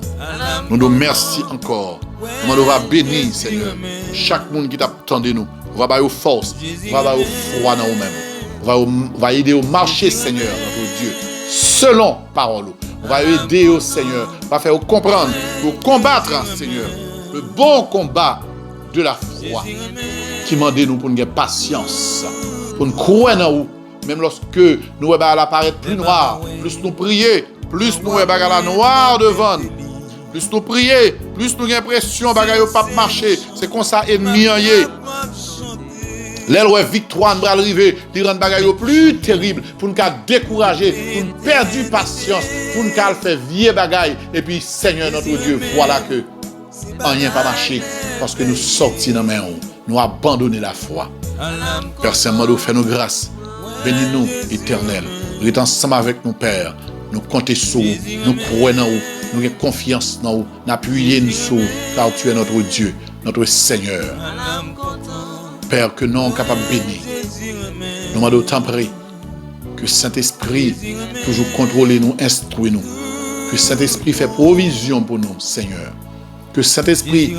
Nous nous remercions encore. Nous va bénir, Seigneur. Chaque monde qui t'attendait nous. On va avoir force. On va avoir foi dans nous-mêmes. On va aider au marché, Seigneur, notre Dieu. Selon parole. On va aider au Seigneur. On va faire comprendre. Pour combattre, Seigneur. Le bon combat de la foi. Qui m'a dit nous pour nous avoir patience. Pour nous croire dans nous. Même lorsque nous apparaître plus noir. Plus nous prier. Plus nous avons la noire devant nous. Plus nous prier, plus nous avons l'impression que nous ne pas marcher. C'est comme ça, ennemi en yé. L'aile victoire nous arriver, il rend les choses plus terrible pour nous décourager, pour nous perdre patience, pour nous faire vieillir bagaille. Et puis, Seigneur notre Dieu, voilà que rien pas marché parce que nous sortis dans la main, nous abandonner la foi. Père Saint-Mando, fais-nous grâce. Bénis-nous, éternel. Reste ensemble avec nous, Père. Nous comptons sur vous, nous croyons en vous, nous avons confiance en vous, nous appuyons sur vous, car tu es notre Dieu, notre Seigneur. Père, que nous sommes capables de bénir. Nous demandons autant prier que Saint-Esprit toujours contrôle nous, instruit nous. Que Saint-Esprit fait provision pour nous, Seigneur. Que Saint-Esprit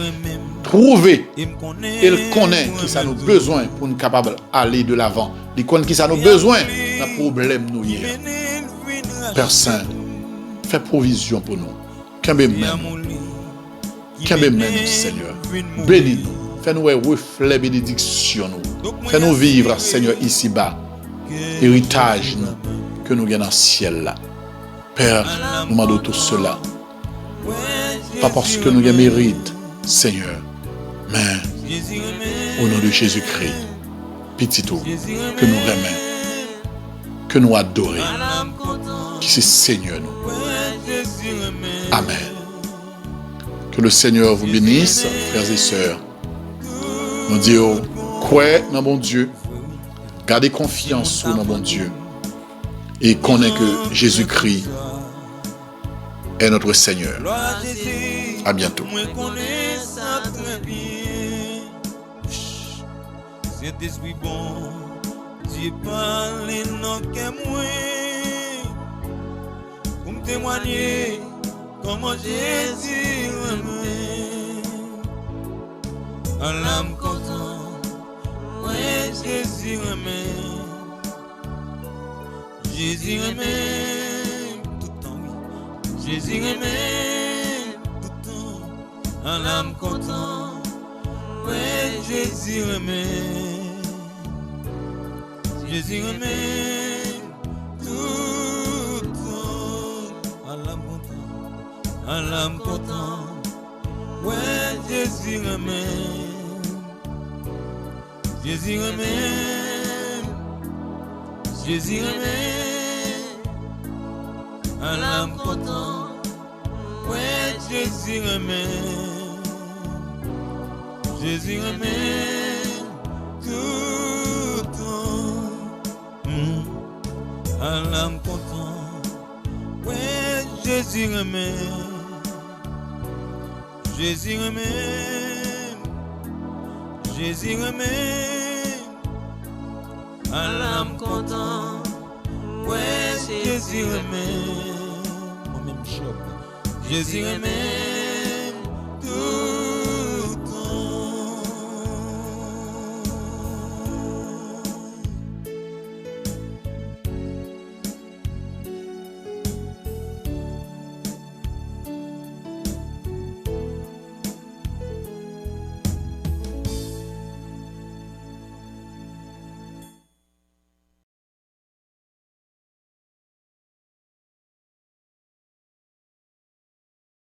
trouve et il connaît qui ça nous besoin pour nous capables d'aller de l'avant. Il connaît qui ça nous besoin dans le problème nous hier. Père Saint, fais provision pour nous. Qu'un même, Seigneur. Bénis-nous. Fais-nous reflet bénédiction. Fais-nous vivre, Seigneur, ici-bas. Héritage que nous gagnons dans le ciel là. Père, nous demandons tout cela. Pas parce que nous gagnons mérite, Seigneur, mais au nom de Jésus-Christ, petit tout, que nous remettons. que nous adorons, qui c'est Seigneur nous. Amen. Que le Seigneur vous bénisse, frères et sœurs. Nous disons, croyez dans mon Dieu, gardez confiance dans mon Dieu, et connaissez que Jésus-Christ est notre Seigneur. À bientôt. Saint-Esprit bon, Dieu parle non que moi, pour me témoigner comment Jésus aimé. En l'âme content, ouais Jésus aimé. Jésus aimé tout le temps, oui. Jésus aimé tout le temps. En l'âme content, ouais Jésus aimé. Jésus aimé tout le temps. En l'âme content, ouais Jésus aimé. Jésus aimé, Jésus aimé. En l'âme content, ouais Jésus aimé. Jésus aimé tout le temps. En l'âme content, ouais Jésus aimé. Jésus aimé, Jésus aimé. En l'âme content, ouais Jésus aimé. Jésus aimé.